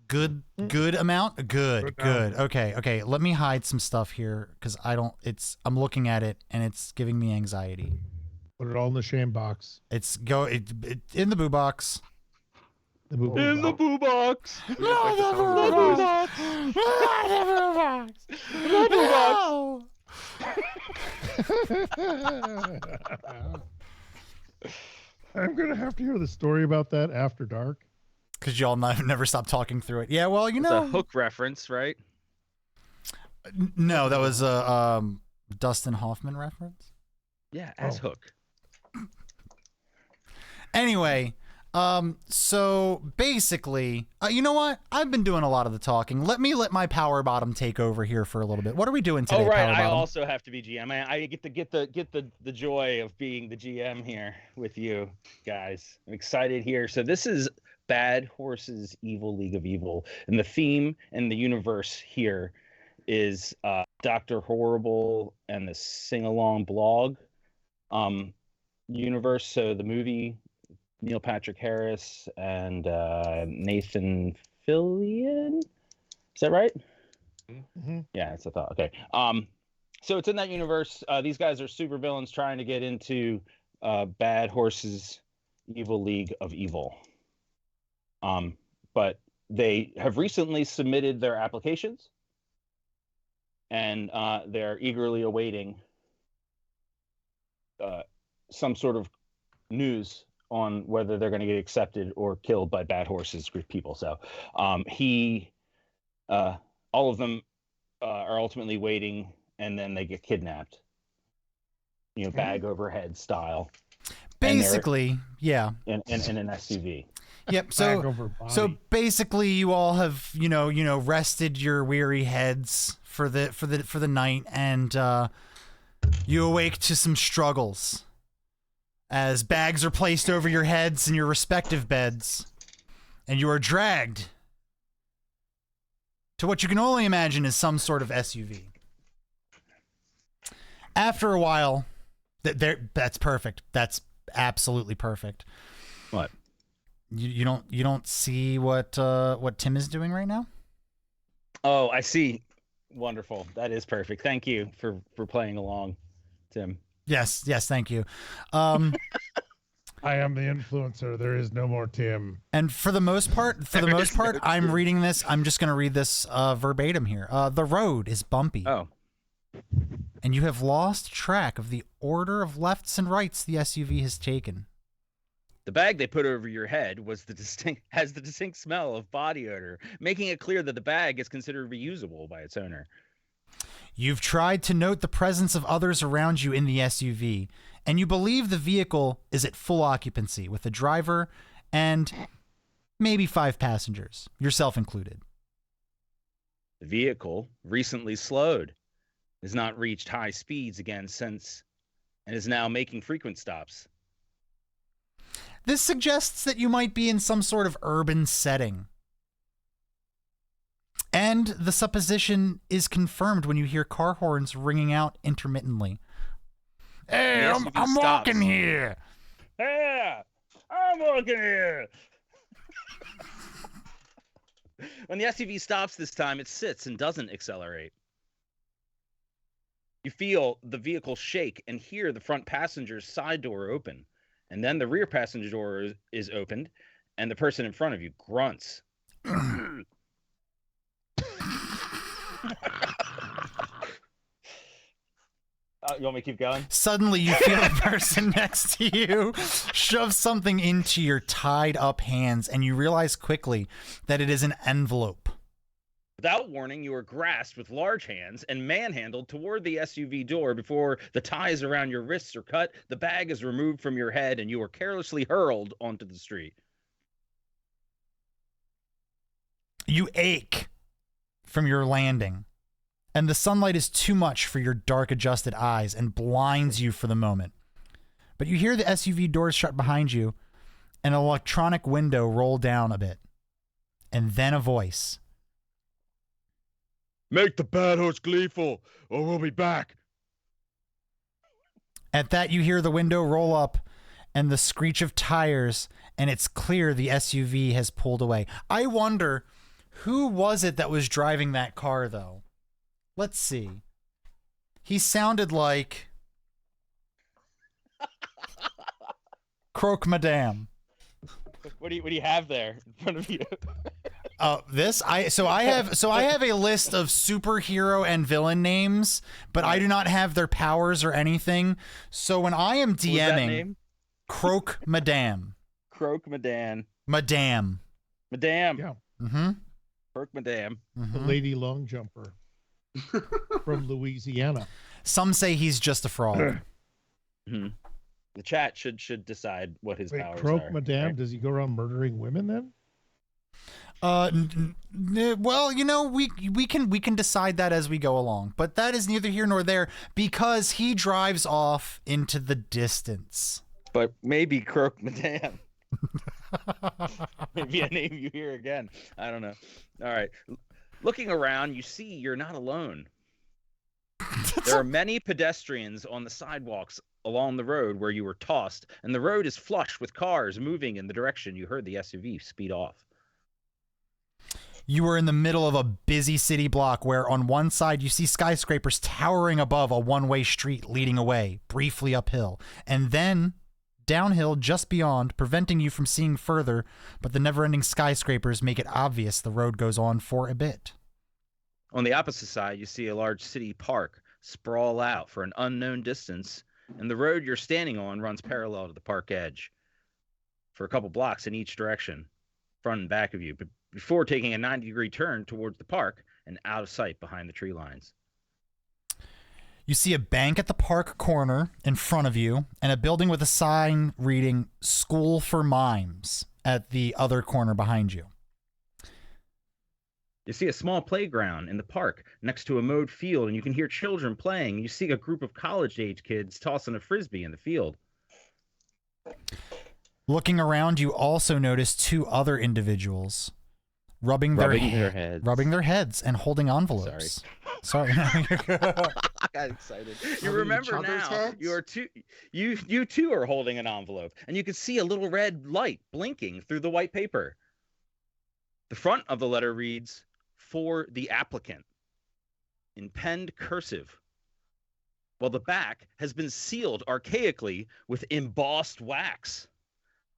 Good amount? Good. Okay. Let me hide some stuff here because I'm looking at it and it's giving me anxiety. Put it all in the shame box. It's in the boo box. The boo In the boo box. No, the boo box. The boo box. The boo box. I'm gonna have to hear the story about that after dark. Because y'all never stop talking through it. Yeah, well, It's a Hook reference, right? No, that was a Dustin Hoffman reference. Yeah, as Hook. Anyway, so basically, you know what? I've been doing a lot of the talking. Let my power bottom take over here for a little bit. What are we doing today? Oh right, Power I Bottom? also have to be GM. I get the joy of being the GM here with you guys. I'm excited here. So this is Bad Horses Evil League of Evil, and the theme and the universe here is Dr. Horrible and the sing-along blog universe. So the movie, Neil Patrick Harris and Nathan Fillion. Is that right? Mm-hmm. Yeah, that's a thought. Okay. So it's in that universe. These guys are supervillains trying to get into Bad Horses Evil League of Evil. But they have recently submitted their applications, and they're eagerly awaiting some sort of news on whether they're going to get accepted or killed by Bad Horses group people. So all of them are ultimately waiting, and then they get kidnapped, bag over head style. Basically, yeah. In an SUV. Yep. So basically, you all have rested your weary heads for the night, and you awake to some struggles as bags are placed over your heads in your respective beds, and you are dragged to what you can only imagine is some sort of SUV. After a while, that's perfect. That's absolutely perfect. What? You don't see what Tim is doing right now? Oh, I see. Wonderful. That is perfect. Thank you for playing along, Tim. Yes, thank you. I am the influencer. There is no more Tim. And for the most part, I'm reading this. I'm just going to read this verbatim here. The road is bumpy. Oh. And you have lost track of the order of lefts and rights the SUV has taken. The bag they put over your head has the distinct smell of body odor, making it clear that the bag is considered reusable by its owner. You've tried to note the presence of others around you in the SUV, and you believe the vehicle is at full occupancy with a driver and maybe 5 passengers, yourself included. The vehicle, recently slowed, has not reached high speeds again since, and is now making frequent stops. This suggests that you might be in some sort of urban setting. And the supposition is confirmed when you hear car horns ringing out intermittently. Hey, I'm walking here. Yeah, I'm walking here. When the SUV stops this time, it sits and doesn't accelerate. You feel the vehicle shake and hear the front passenger's side door open. And then the rear passenger door is opened, and the person in front of you grunts. You want me to keep going? Suddenly, you feel the person next to you shove something into your tied-up hands, and you realize quickly that it is an envelope. Without warning, you are grasped with large hands and manhandled toward the SUV door. Before the ties around your wrists are cut, the bag is removed from your head, and you are carelessly hurled onto the street. You ache from your landing, and the sunlight is too much for your dark, adjusted eyes and blinds you for the moment. But you hear the SUV doors shut behind you, and an electronic window roll down a bit, and then a voice. Make the bad horse gleeful, or we'll be back. At that, you hear the window roll up and the screech of tires, and it's clear the SUV has pulled away. I wonder Who was it that was driving that car, though? Let's see. He sounded like Croque Madame. What do you have there in front of you? I have a list of superhero and villain names, but I do not have their powers or anything. So when I am DMing, Croque Madame. Croque Madame. Madame. Madame. Yeah. Mm-hmm. Croque Madame. The lady long jumper from Louisiana. Some say he's just a frog. The chat should decide what his powers Croque are. Madame, right? does he go around murdering women then? Well, you know, we can decide that as we go along, but that is neither here nor there because he drives off into the distance. But maybe Croque Madame. Maybe a name you hear again. I don't know. All right. Looking around, you see you're not alone. There are many pedestrians on the sidewalks along the road where you were tossed, and the road is flush with cars moving in the direction you heard the SUV speed off. You are in the middle of a busy city block where on one side you see skyscrapers towering above a one-way street leading away, briefly uphill, and then downhill just beyond, preventing you from seeing further, but the never-ending skyscrapers make it obvious the road goes on for a bit. On the opposite side, you see a large city park sprawl out for an unknown distance, and the road you're standing on runs parallel to the park edge for a couple blocks in each direction, front and back of you, before taking a 90-degree turn towards the park and out of sight behind the tree lines. You see a bank at the park corner in front of you and a building with a sign reading School for Mimes at the other corner behind you. You see a small playground in the park next to a mowed field, and you can hear children playing. You see a group of college-age kids tossing a frisbee in the field. Looking around, you also notice two other individuals rubbing their heads and holding envelopes. Sorry. I got excited. You remember now, you too are holding an envelope, and you can see a little red light blinking through the white paper. The front of the letter reads, "For the applicant," in penned cursive, while the back has been sealed archaically with embossed wax.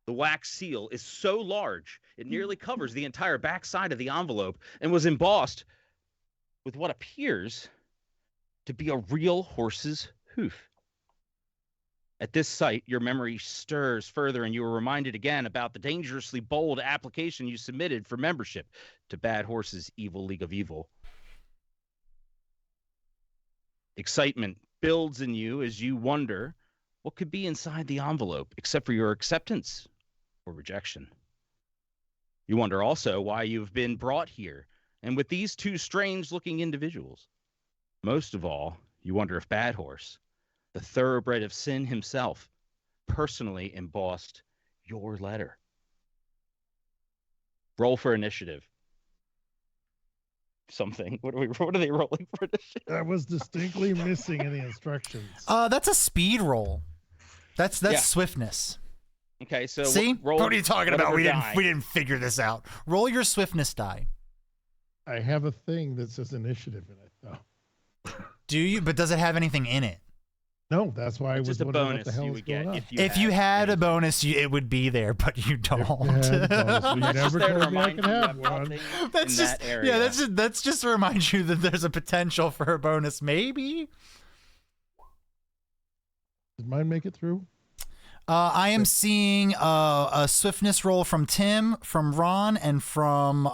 The wax seal is so large, it nearly covers the entire back side of the envelope and was embossed with what appears to be a real horse's hoof. At this sight, your memory stirs further, and you are reminded again about the dangerously bold application you submitted for membership to Bad Horse's Evil League of Evil. Excitement builds in you as you wonder what could be inside the envelope, except for your acceptance or rejection. You wonder also why you've been brought here, and with these two strange-looking individuals. Most of all, you wonder if Bad Horse, the thoroughbred of sin himself, personally embossed your letter. Roll for initiative. Something. What are they rolling for initiative? That was distinctly missing in the instructions. That's a speed roll. That's swiftness. Okay, so see, roll, what are you talking about? We die. didn't figure this out. Roll your swiftness die. I have a thing that says initiative in it, though. Do you? But does it have anything in it? No, that's why I was just a wondering bonus what the hell you was would get going on. If you had a bonus, it would be there, but you don't. You never told me I could have one. That's just to remind you that there's a potential for a bonus, maybe. Did mine make it through? I am seeing a swiftness roll from Tim, from Ron, and from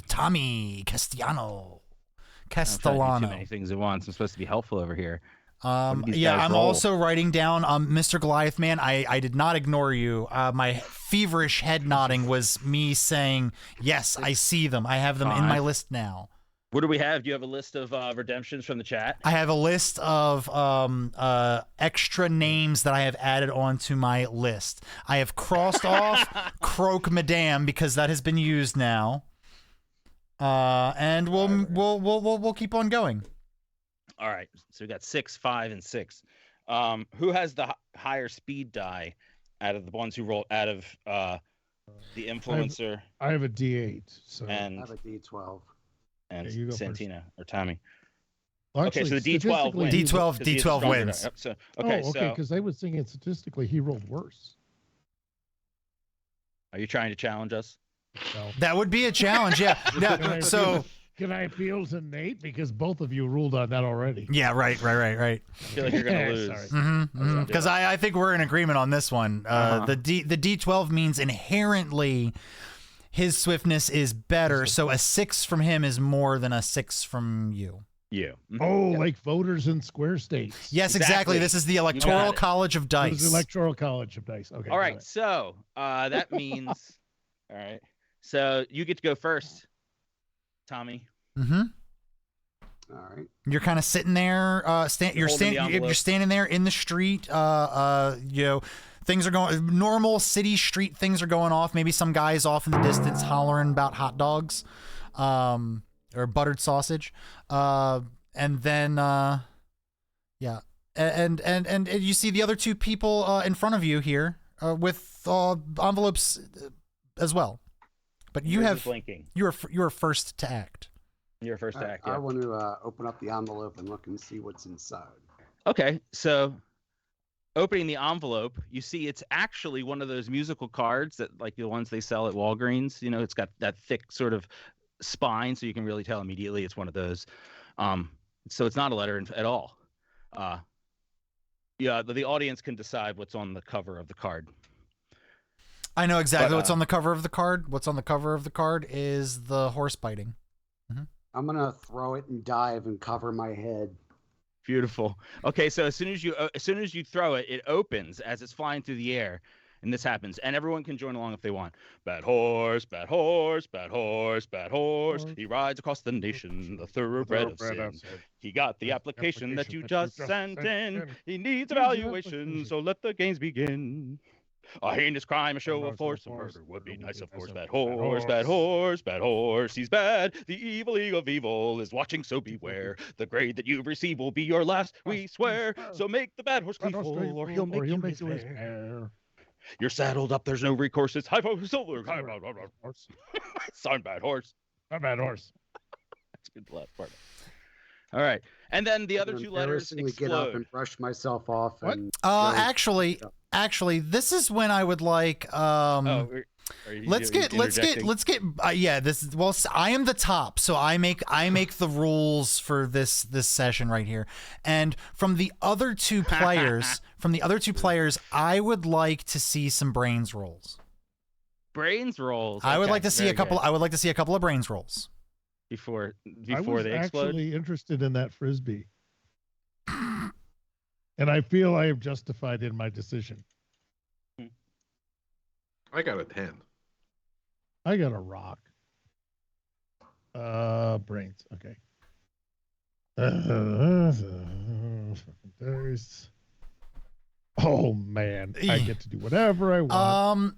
Tommy Castellano. Too many things at once. I'm supposed to be helpful over here. I'm also writing down Mr. Goliath Man. I did not ignore you. My feverish head nodding was me saying, yes, I see them. I have them in my list now. What do we have? Do you have a list of redemptions from the chat? I have a list of extra names that I have added onto my list. I have crossed off Croque Madame because that has been used now. And we'll keep on going. All right. So we got 6, 5, and 6. Who has the higher speed die out of the ones who rolled out of the influencer, I have a D8, so I and have a D12. and Okay, you go first. Santina or Tommy. Well, Okay, so actually, the D12 statistically, wins. he- D12 'cause he is a D12 stronger wins. die. So okay, Oh, okay, so because I was thinking statistically he rolled worse. are you trying to challenge us? So, That would be a challenge. Yeah. Can Yeah. I So can I appeal to Nate because both of you ruled on that already? yeah, right. I feel like you're gonna Yeah, lose. sorry. Because I think we're in agreement on this one. The D12 means inherently his swiftness is better, so a 6 from him is more than a 6 from you. You. Oh, like voters in square states. Yes, Exactly. exactly. This is the got Electoral it. College of It Dice. was the Electoral College of Dice. Okay. All got right, it. so that means, all right. So you get to go first, Tommy. Mm-hmm. All right. You're kind of sitting there. You're holding the envelope. You're standing there in the street. Things are going normal city street. Things are going off. Maybe some guys off in the distance hollering about hot dogs, or buttered sausage. And then, yeah, and you see the other two people in front of you here with envelopes as well. But you Yours is have blinking. you're first to act. You're first to act. I Yeah. want to open up the envelope and look and see what's inside. Okay, so opening the envelope, you see it's actually one of those musical cards that, like the ones they sell at Walgreens. You know, it's got that thick sort of spine, so you can really tell immediately it's one of those. So it's not a letter at all. Yeah, the audience can decide what's on the cover of the card. I know exactly But, what's on the cover of the card. What's on the cover of the card is the horse biting. I'm gonna throw it and dive and cover my head. Beautiful. Okay, so as soon as you throw it, it opens as it's flying through the air, and this happens, and everyone can join along if they want. Bad horse, bad horse, bad horse, bad horse. He rides across the nation, the thoroughbred of sin. He got the application that you just sent in. He needs evaluation, so let the games begin. A heinous crime, a show of force, a murder would be nice, of course. Bad horse, bad horse, bad horse, he's bad. The evil league of evil is watching, so beware. The grade that you receive will be your last, we swear. So make the bad horse gleeful, or he'll make you his heir. You're saddled up, there's no recourse. It's high for silver. Son, bad horse. A bad horse. That's good. The last part. All right, and then the other two letters Embarrassingly explode. get up and brush myself off. What? And Actually, this is when I would like. Let's get. Yeah, this is well. I am the top, so I make the rules for this session right here. And from the other two players, I would like to see some brains rolls. Brains rolls. I would Okay, like to see very a couple. good. I would like to see a couple of brains rolls. before I was they explode. actually interested in that frisbee, and I feel I am justified in my decision. I got a 10. I got a rock. Brains. Okay. Dice. Oh man, I get to do whatever I want.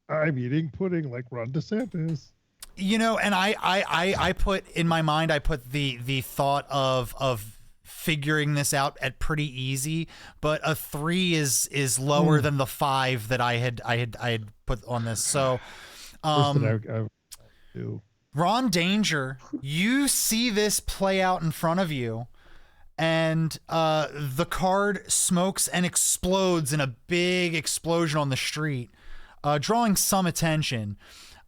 I'm eating pudding like Ron DeSantis. You know, and I put in my mind, I put the thought of figuring this out at pretty easy, but a 3 is lower than the 5 that I had put on this. So, I do. Ron Danger, you see this play out in front of you, and the card smokes and explodes in a big explosion on the street, drawing some attention.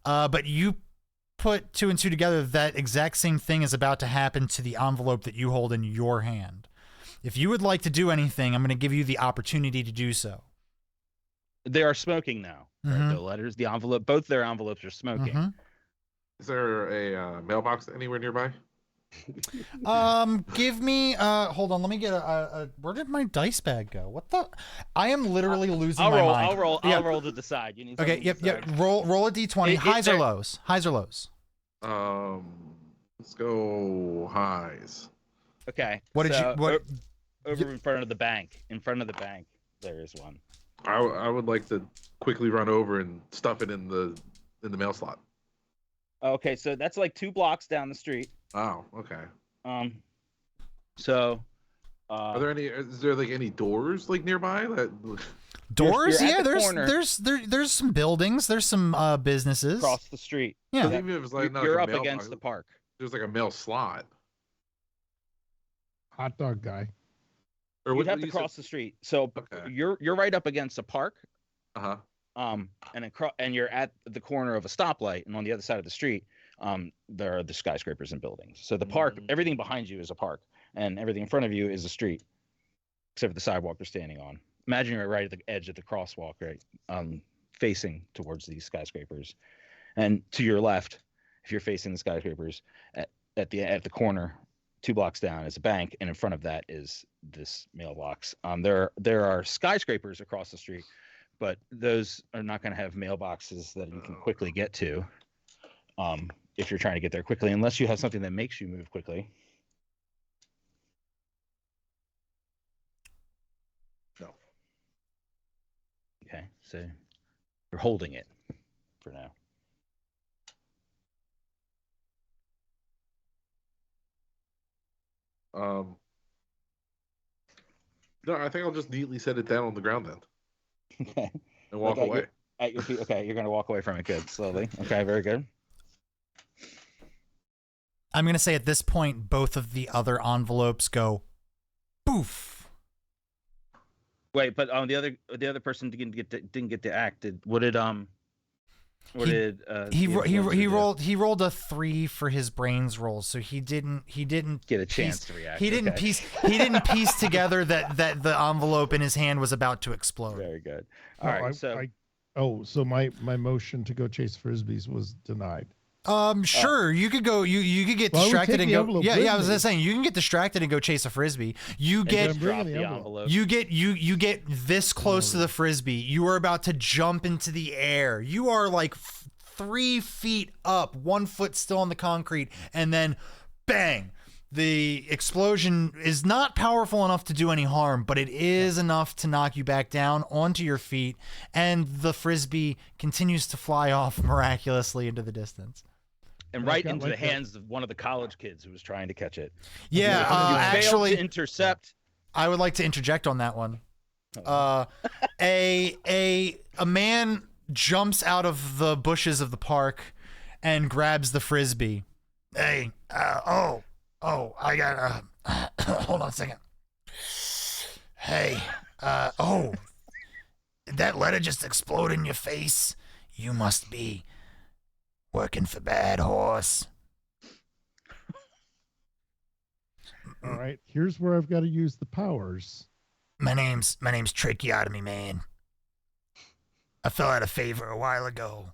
But you put 2 and 2 together, that exact same thing is about to happen to the envelope that you hold in your hand. If you would like to do anything, I'm going to give you the opportunity to do so. They are smoking now. Mhm. Right? The letters, the envelope, both their envelopes are smoking. Mhm. Is there a mailbox anywhere nearby? Give me hold on, let me get a where did my dice bag go? What the I am literally losing my mind. I'll roll to decide. You need Okay, something yep, to yep. decide. Roll a d20. Highs or lows? Highs or lows? Let's go highs. Okay. What did so you what over in front of the bank? In front of the bank, there is one. I would like to quickly run over and stuff it in the mail slot. Okay, so that's like 2 blocks down the street. Oh, okay. So Are there any? Is there like any doors like nearby that? Doors? You're at Yeah, the there's corner. there's some buildings. There's some businesses. across the street. Yeah. But even if it's like not You're like up a mailbox, against the park. there's like a mail slot. Hot dog guy. Or You'd have to you cross the street. So Okay. you're right up against a park. Uh huh. And you're at the corner of a stoplight, and on the other side of the street, there are the skyscrapers and buildings. So the park, everything behind you is a park, and everything in front of you is a street, except for the sidewalk they're standing on. Imagine you're right at the edge of the crosswalk, right, facing towards these skyscrapers, and to your left, if you're facing the skyscrapers, at the corner, 2 blocks down is a bank, and in front of that is this mailbox. There are skyscrapers across the street, but those are not going to have mailboxes that you can quickly get to if you're trying to get there quickly, unless you have something that makes you move quickly. No. Okay, so you're holding it for now. No, I think I'll just neatly set it down on the ground then Okay. and walk away. At your feet. Okay, you're going to walk away from it. Good, slowly. Okay, very good. I'm gonna say at this point, both of the other envelopes go, poof. Wait, but the other person didn't get to act. What did He he he rolled a 3 for his brains roll, so he didn't get a chance to react? He didn't piece together that the envelope in his hand was about to explode. Very good. Oh, All right, so my motion to go chase frisbees was denied. Sure, you could go. You could get Well, I would distracted take and the go. envelope Yeah, with I was me. just saying you can get distracted and go chase a frisbee. You get then bring drop the the envelope. envelope. you get this close to the frisbee. You are about to jump into the air. You are like 3 feet up, 1 foot still on the concrete, and then bang. The explosion is not powerful enough to do any harm, but it is enough to knock you back down onto your feet, and the frisbee continues to fly off miraculously into the distance. And I've right got into like the hands of one of the college kids who was trying to catch it. Yeah, You failed actually, to intercept. I would like to interject on that one. A man jumps out of the bushes of the park and grabs the frisbee. Hey, I got hold on a second. Hey, that letter just exploded in your face. You must be working for Bad Horse. All right, here's where I've got to use the powers. My name's Tracheotomy Man. I fell out of favor a while ago.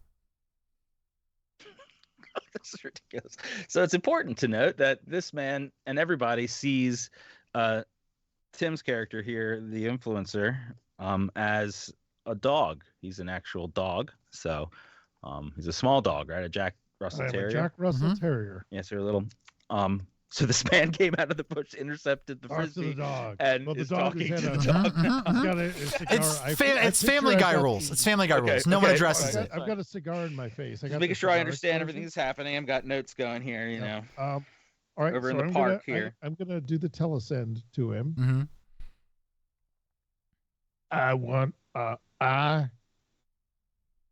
This is ridiculous. So it's important to note that this man and everybody sees Tim's character here, the influencer, as a dog. He's an actual dog. So he's a small dog, right? A Jack Russell I am Terrier. a Jack Russell Mhm. Terrier. Yes, they're little. So this man came out of the bush, intercepted the Talks to frisbee, the dog. and Well, the is dog talking has to had the a- dog. He's got a cigar. It's Family Guy rules. It's Family Guy Okay, rules. No one okay, addresses alright. it. I've got a cigar in my face. I Just got making the sure I cigar understand exposure. everything that's happening. I've got notes going here, you know. All right, Over in so the I'm park gonna, here. I'm gonna do the telesend to him. Mm-hmm. I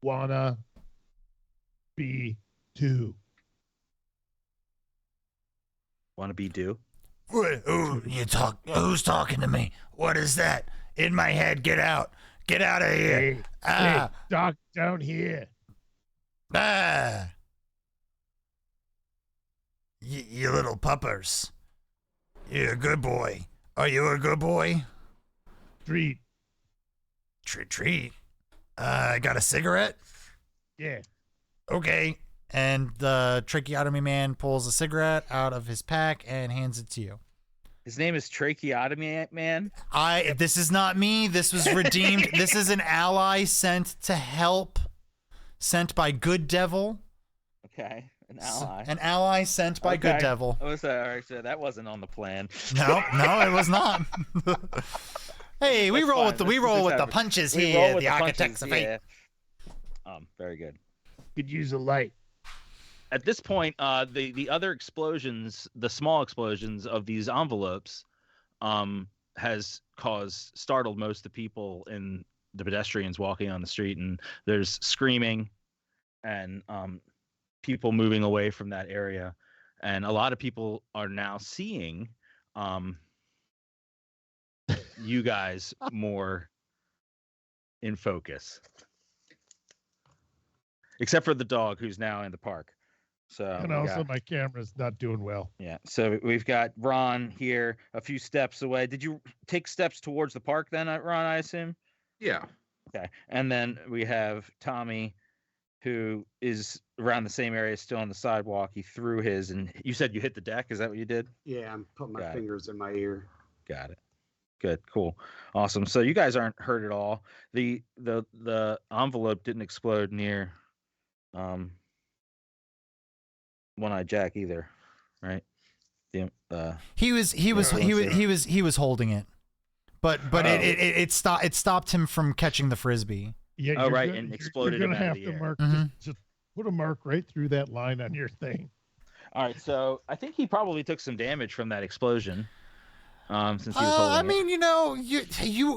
wanna be too. Want to be due? Who's talking to me? What is that? In my head, get out. Get out of here. Hey, Doc, down here. You little puppers. You're a good boy. Are you a good boy? Treat. Treat. Got a cigarette? Yeah. Okay. And the Tracheotomy Man pulls a cigarette out of his pack and hands it to you. His name is Tracheotomy Man. This is not me. This was redeemed. This is an ally sent to help. Sent by Good Devil. Okay, an ally. An ally sent by Good Okay. Devil. Oh, so, all right, so that wasn't on the plan. No, it was not. Hey, we That's roll fine. with the That's happens. punches We here. roll with The punches, architects of fate. yeah. Very good. Could use a light. At this point, the other explosions, the small explosions of these envelopes, has startled most of the people in the pedestrians walking on the street, and there's screaming and people moving away from that area, and a lot of people are now seeing you guys more in focus, except for the dog who's now in the park. So And also my camera's not doing well. yeah, so we've got Ron here a few steps away. Did you take steps towards the park then, Ron, I assume? Yeah. Okay. And then we have Tommy, who is around the same area, still on the sidewalk. He threw his, and you said you hit the deck. Is that what you did? Yeah, I'm putting my Got it. fingers in my ear. Got it. Good. Cool. Awesome. So you guys aren't hurt at all. The envelope didn't explode near One-Eyed Jack either, right? He was holding it, but it stopped him from catching the frisbee. Yeah. Oh, right, and exploded You're him gonna out of have the to air. mark. Mhm. Just put a mark right through that line on your thing. All right. So I think he probably took some damage from that explosion. Since he was holding I it. mean,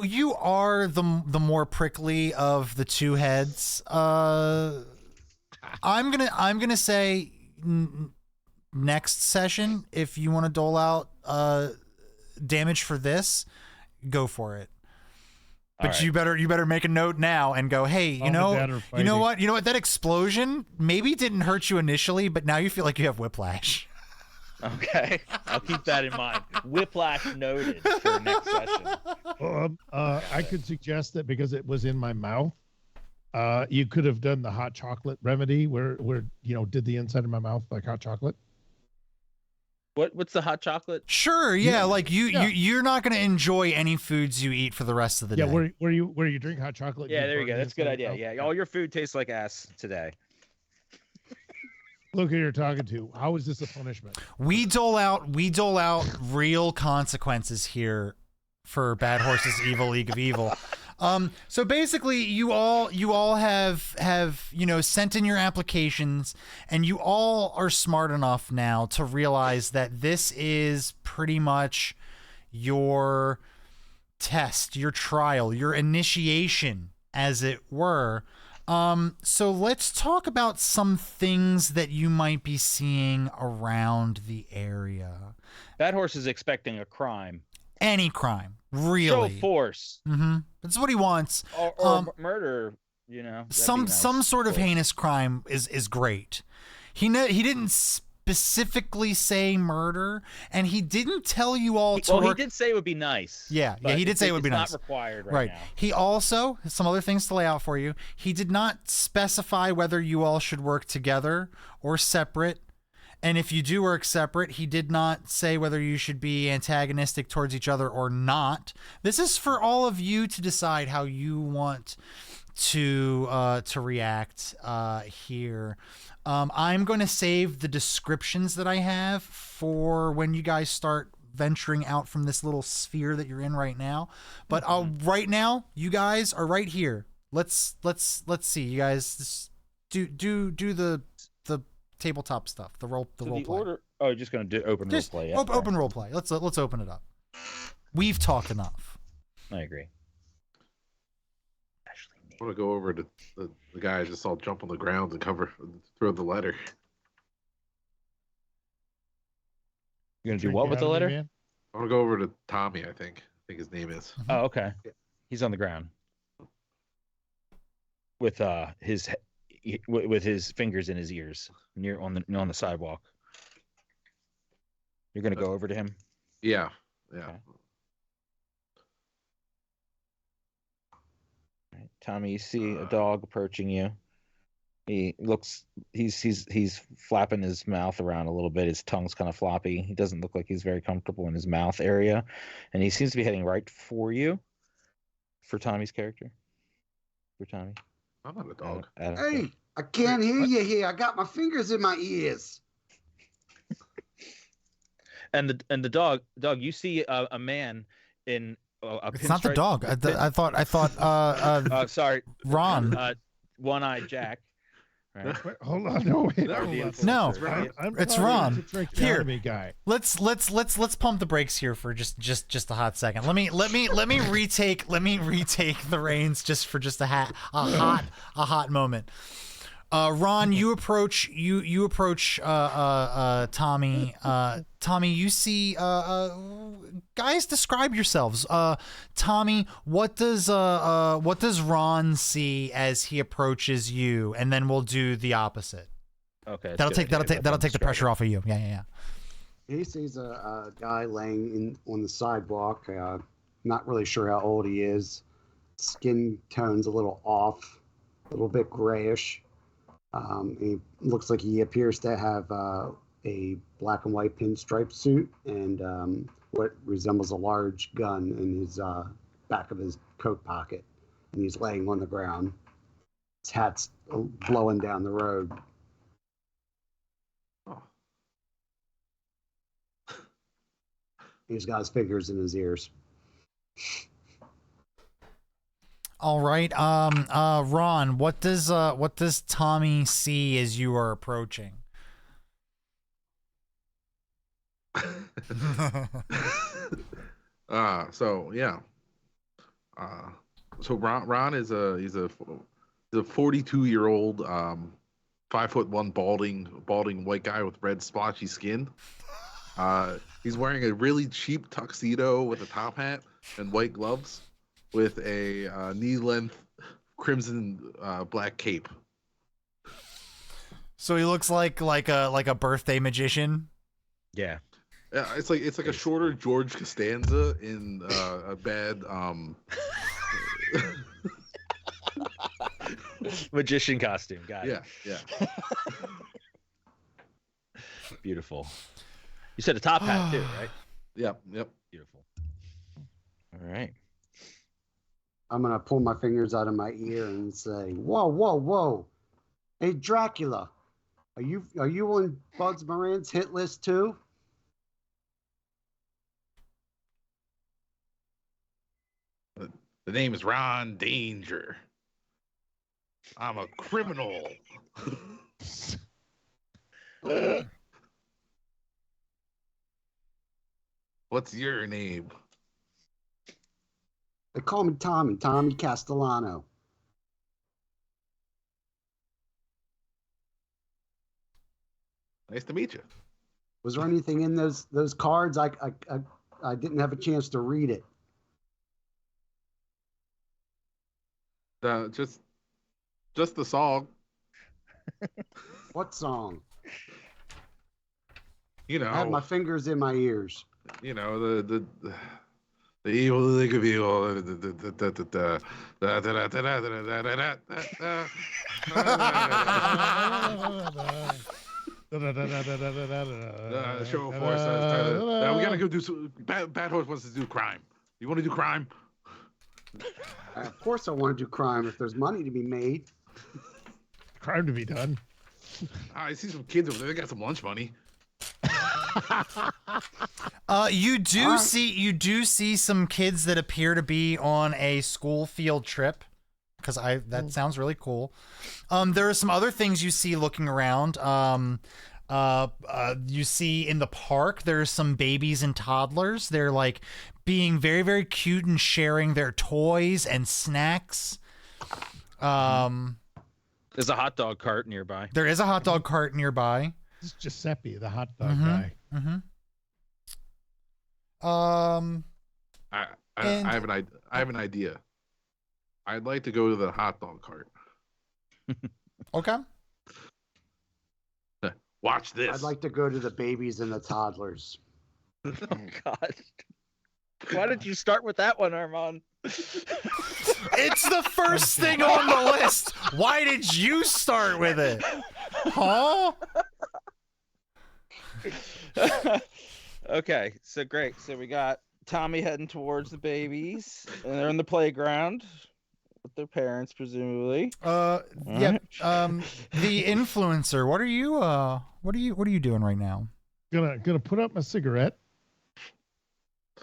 you are the more prickly of the two heads. I'm gonna say next session, if you want to dole out damage for this, go for it. But right. you better make a note now and go, hey, you know what, that explosion maybe didn't hurt you initially, but now you feel like you have whiplash. Okay, I'll keep that in mind. Whiplash noted for next session. I could suggest that because it was in my mouth, you could have done the hot chocolate remedy where did the inside of my mouth like hot chocolate. What's the hot chocolate? Sure, yeah, like you're not gonna enjoy any foods you eat for the rest of the day. Yeah, where you drink hot chocolate. Yeah, there you go. That's a good idea. Yeah, all your food tastes like ass today. Look who you're talking to. How is this a punishment? We dole out real consequences here for Bad Horses Evil League of Evil. So basically you all have sent in your applications, and you all are smart enough now to realize that this is pretty much your test, your trial, your initiation, as it were. So let's talk about some things that you might be seeing around the area. That horse is expecting a crime. Any crime, really. Show force. Mm-hmm. That's what he wants. Or murder, Some nice, sort of heinous crime is great. He didn't specifically say murder, and he didn't tell you all to work. He did say it would be nice. Yeah, he did say it would be nice. It's not required right now. He also has some other things to lay out for you. He did not specify whether you all should work together or separate. And if you do work separate, he did not say whether you should be antagonistic towards each other or not. This is for all of you to decide how you want to react here. I'm going to save the descriptions that I have for when you guys start venturing out from this little sphere that you're in right now. But right now, you guys are right here. Let's see. You guys do the tabletop stuff. The role play. Order. Oh, you're just going to do open role play. Yeah, open role play. Let's open it up. We've talked enough. I agree. I want to go over to the guy I just saw jump on the ground and throw the letter. You're gonna do what with the letter? I want to go over to Tommy. I think his name is. Oh, okay. He's on the ground with his fingers in his ears, near on the sidewalk. You're gonna go over to him. Yeah. Okay. Right. Tommy, you see a dog approaching you. He's flapping his mouth around a little bit. His tongue's kind of floppy. He doesn't look like he's very comfortable in his mouth area, and he seems to be heading right for you. For Tommy's character. For Tommy. I'm not a dog. Hey, I can't hear you here. I got my fingers in my ears. And the dog, you see a man in a It's not the dog. I thought sorry, Ron. One-Eyed Jack, right? Wait, hold on, no, wait, No, hold the on. No, influencer, right? It's probably Ron. the tracheotomy guy. let's pump the brakes here for just a hot second. Let me retake the reins just for just a hot moment. Ron, you approach Tommy. Tommy, you see guys, describe yourselves. Tommy, what does Ron see as he approaches you? And then we'll do the opposite. Okay, That'll take the pressure off of you. Yeah. He sees a guy laying on the sidewalk. Not really sure how old he is. Skin tone's a little off, a little bit grayish. He looks like he appears to have a black and white pinstripe suit and what resembles a large gun in his back of his coat pocket. And he's laying on the ground. His hat's blowing down the road. Oh. He's got his fingers in his ears. All right. Ron, what does Tommy see as you are approaching? So yeah. So Ron is he's a 42-year-old 5'1" balding white guy with red splotchy skin. He's wearing a really cheap tuxedo with a top hat and white gloves with a knee-length crimson black cape. So he looks like a birthday magician. Yeah. Yeah, it's like a shorter George Costanza in a bad Magician costume. Got it. yeah. Beautiful. You said a top hat too, right? Yep. Beautiful. All right. I'm gonna pull my fingers out of my ear and say, "Whoa! Hey, Dracula, are you on Bugs Moran's hit list too?" The name is Ron Danger. I'm a criminal. What's your name? They call me Tommy Castellano. Nice to meet you. Was there anything in those cards? I didn't have a chance to read it. Just the song. What song? You know. I had my fingers in my ears. You know the evil league of evil. Show force. We gotta go do some. Bad Horse wants to do crime. You want to do crime? Of course, I want to do crime if there's money to be made. Crime to be done. I see some kids over there. They got some lunch money. You do see some kids that appear to be on a school field trip, because that sounds really cool. There are some other things you see looking around. You see in the park there's some babies and toddlers. They're like being very, very cute and sharing their toys and snacks. There's a hot dog cart nearby. There is a hot dog cart nearby. This is Giuseppe, the hot dog guy. I have an idea. I'd like to go to the hot dog cart. Okay. Watch this. I'd like to go to the babies and the toddlers. Oh God! Why did you start with that one, Armand? It's the first thing on the list. Why did you start with it? Huh? Okay, so great. So we got Tommy heading towards the babies, and they're in the playground with their parents, presumably. Yeah. The influencer. What are you doing right now? Gonna put up my cigarette,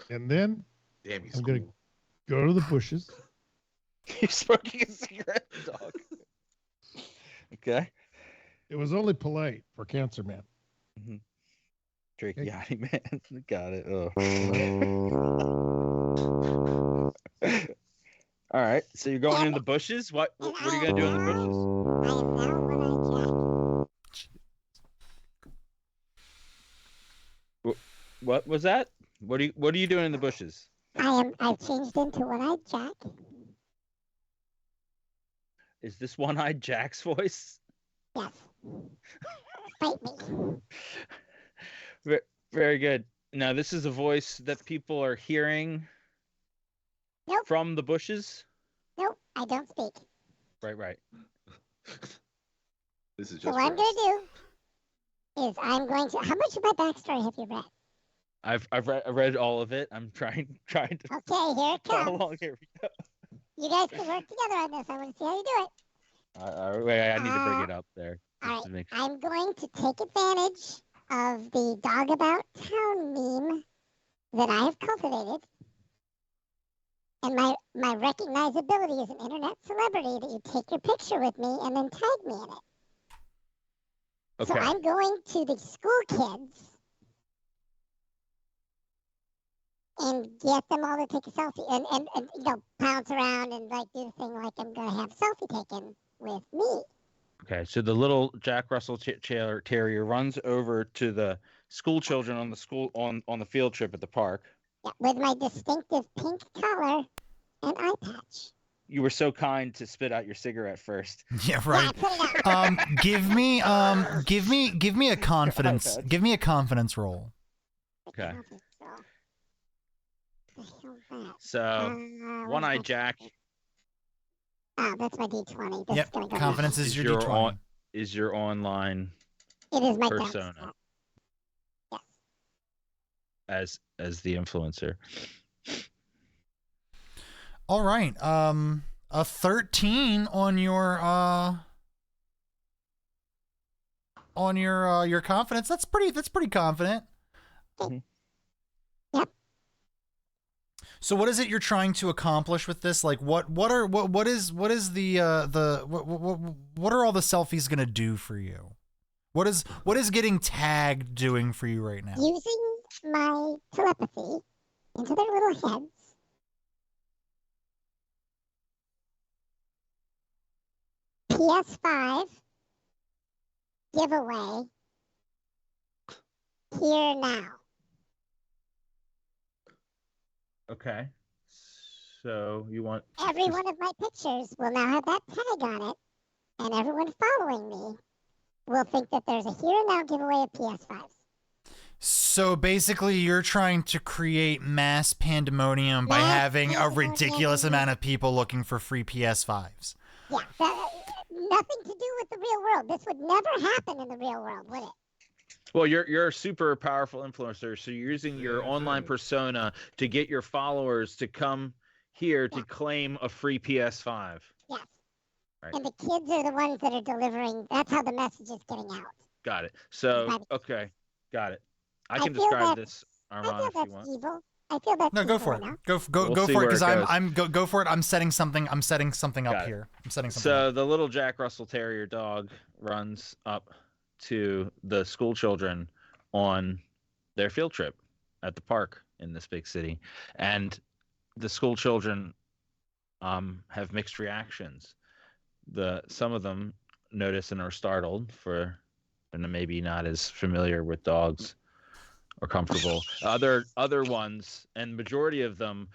and then Damn, he's I'm cool. gonna go to the bushes. You're smoking a cigarette, dog. Okay. It was only polite for Cancer Man. Tracheotomy man. Got it. Oh. All right. So you're going in the bushes? What are you going to do in the bushes? I am now One-Eyed Jack. What was that? What are you doing in the bushes? I've changed into One-Eyed Jack. Is this One-Eyed Jack's voice? Yes. Fight me. Very good. Now, this is a voice that people are hearing from the bushes? Nope, I don't speak. Right. This is just So what I'm going to do is I'm going to... How much of my backstory have you read? I've read all of it. I'm trying to Okay, here it comes. along. Here we go. You guys can work together on this. I want to see how you do it. Wait, I need to bring it up there. All right, I'm going to take advantage of the Dog About Town meme that I have cultivated, and my recognizability as an internet celebrity that you take your picture with me and then tag me in it. Okay. So I'm going to the school kids and get them all to take a selfie and pounce around and like do the thing like I'm going to have a selfie taken with me. Okay, so the little Jack Russell Terrier runs over to the school children on the field trip at the park. Yeah, with my distinctive pink collar and eye patch. You were so kind to spit out your cigarette first. Yeah, right. Give me a confidence. Give me a confidence roll. Okay. So, One-Eyed Jack. That's my D20. Yep. Confidence is your D20. Is your online it is my persona. Yes. As the influencer. All right. A 13 on your confidence. That's pretty confident. Mm-hmm. Yep. So what is it you're trying to accomplish with this? Like what are all the selfies going to do for you? What is getting tagged doing for you right now? Using my telepathy into their little heads. PS5 giveaway here now. Okay. So you want every one of my pictures will now have that tag on it, and everyone following me will think that there's a here and now giveaway of PS5s. So basically, you're trying to create mass pandemonium by having a ridiculous amount of people looking for free PS5s. Yeah, nothing to do with the real world. This would never happen in the real world, would it? Well, you're a super powerful influencer, so you're using your online persona to get your followers to come here to claim a free PS5. Yes. Right. And the kids are the ones that are delivering. That's how the message is getting out. Got it. So, okay. Got it. I can describe this, Armand, if you want. Evil. I feel that's no, go for it. Go for it, because go for it. I'm setting something up here. I'm setting something. So the little Jack Russell Terrier dog runs up to the school children on their field trip at the park in this big city, and the school children have mixed reactions. Some of them notice and are startled and maybe not as familiar with dogs or comfortable. Other ones, and majority of them,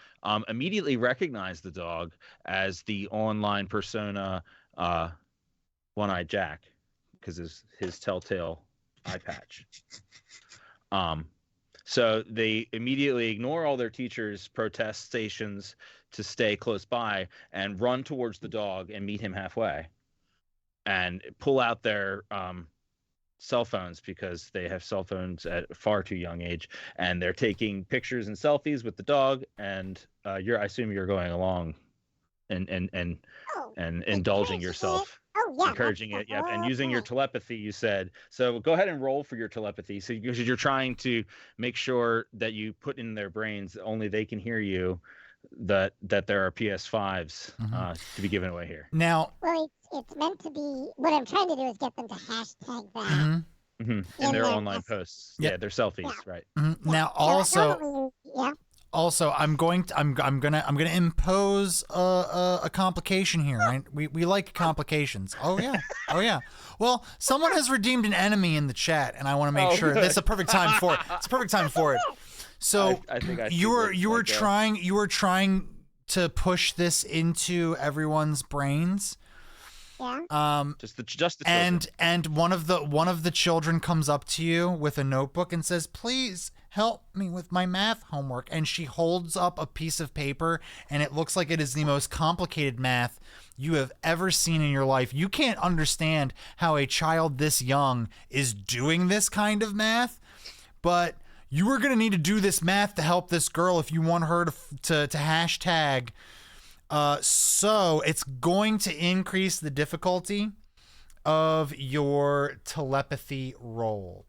immediately recognize the dog as the online persona One-Eyed Jack, because his telltale eye patch. So they immediately ignore all their teachers' protestations to stay close by and run towards the dog and meet him halfway, and pull out their cell phones, because they have cell phones at a far too young age, and they're taking pictures and selfies with the dog. And I assume you're going along and indulging yourself. Oh, yeah. Encouraging it, yep, and using your telepathy, you said. So go ahead and roll for your telepathy. So because you're trying to make sure that you put in their brains only they can hear you, that there are PS5s to be given away here. Now, Well, it's meant to be. What I'm trying to do is get them to hashtag that. In their online posts. Yep. Yeah, their selfies, Yeah. right? Now So also, normally, yeah. also, I'm gonna impose a complication here. Right? We like complications. Oh yeah, oh yeah. Well, someone has redeemed an enemy in the chat, and I want to make sure good. this is a perfect time for it. It's a perfect time for it. So I think I see you were this, you were trying to push this into everyone's brains. Yeah. just the children. And one of the children comes up to you with a notebook and says, "Please help me with my math homework." And she holds up a piece of paper, and it looks like it is the most complicated math you have ever seen in your life. You can't understand how a child this young is doing this kind of math, but you are going to need to do this math to help this girl if you want her to hashtag. So it's going to increase the difficulty of your telepathy roll.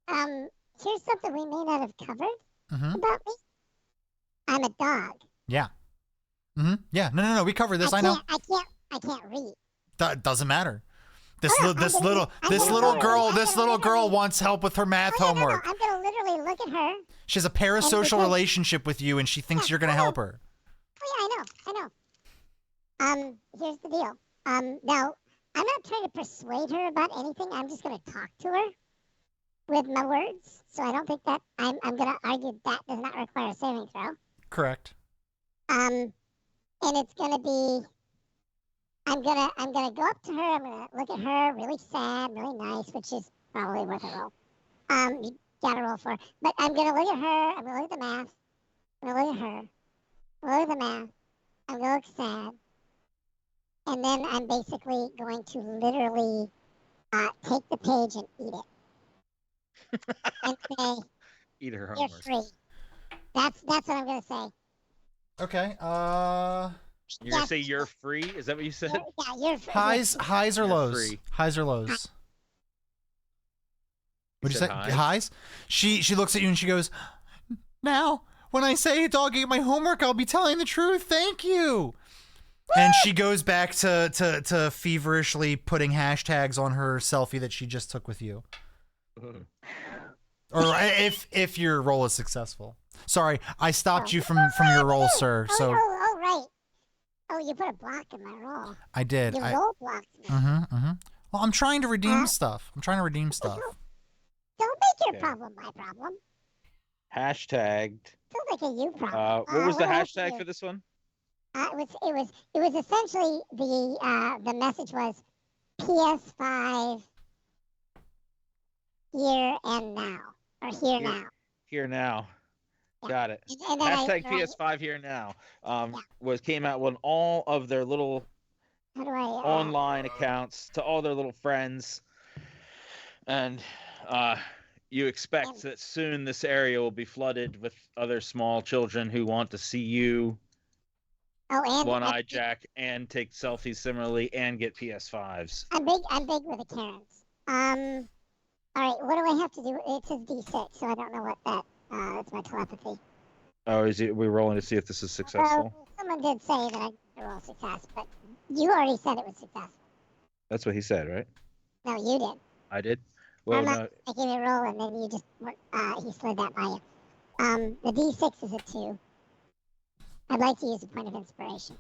Here's something we may not have covered Mm-hmm. about me. I'm a dog. Yeah. Mm-hmm. Yeah. No. We covered this. I know. I can't read. That doesn't matter. This Oh, no, this little girl wants help with her math homework. No. I'm gonna literally look at her. She has a parasocial relationship with you, and she thinks you're gonna help her. Oh yeah, I know. Here's the deal. Now I'm not trying to persuade her about anything. I'm just gonna talk to her with my words. So I don't think that I'm gonna argue that does not require a saving throw. Correct. And it's gonna be. I'm gonna go up to her. I'm gonna look at her, really sad, really nice, which is probably worth a roll. You gotta roll for. But I'm gonna look at her. I'm gonna look at the math. I'm gonna look at her. Look at the math. I'm gonna look sad. And then I'm basically going to literally take the page and eat it. And say, Eat her "You're homework. free." That's what I'm gonna say. Okay. You're gonna say you're free? Is that what you said? Yeah, you're free. Highs or You're lows? free. Highs or lows? What'd you say? said highs? Highs? She looks at you and she goes, "Now, when I say dog ate my homework, I'll be telling the truth. Thank you." And she goes back to feverishly putting hashtags on her selfie that she just took with you. Or if your roll is successful. Sorry, I stopped you from your roll, sir. So Oh, right. Oh, you put a block in my roll. I did. You roll blocked me. Well, I'm trying to redeem stuff. Don't Don't make your Okay. problem my problem. Hashtagged. Don't make a you problem. What was the else hashtag do? for this one? It was essentially the message was PS5 here and now, or here now. Here now. Yeah. Got it. And then Hashtag I, PS5 here now. Came out when all of their little how do I online accounts to all their little friends, and you expect that soon this area will be flooded with other small children who want to see you, and One-Eyed Jack, and take selfies similarly and get PS5s. I'm big with the Karens. All right, what do I have to do? It says D6, so I don't know what that. That's my telepathy. Oh, we're rolling to see if this is successful? Someone did say that I could roll success, but you already said it was successful. That's what he said, right? No, you did. I did. Well, no. I gave you a roll, and then you just he slid that by you. The D6 is a 2. I'd like to use a point of inspiration.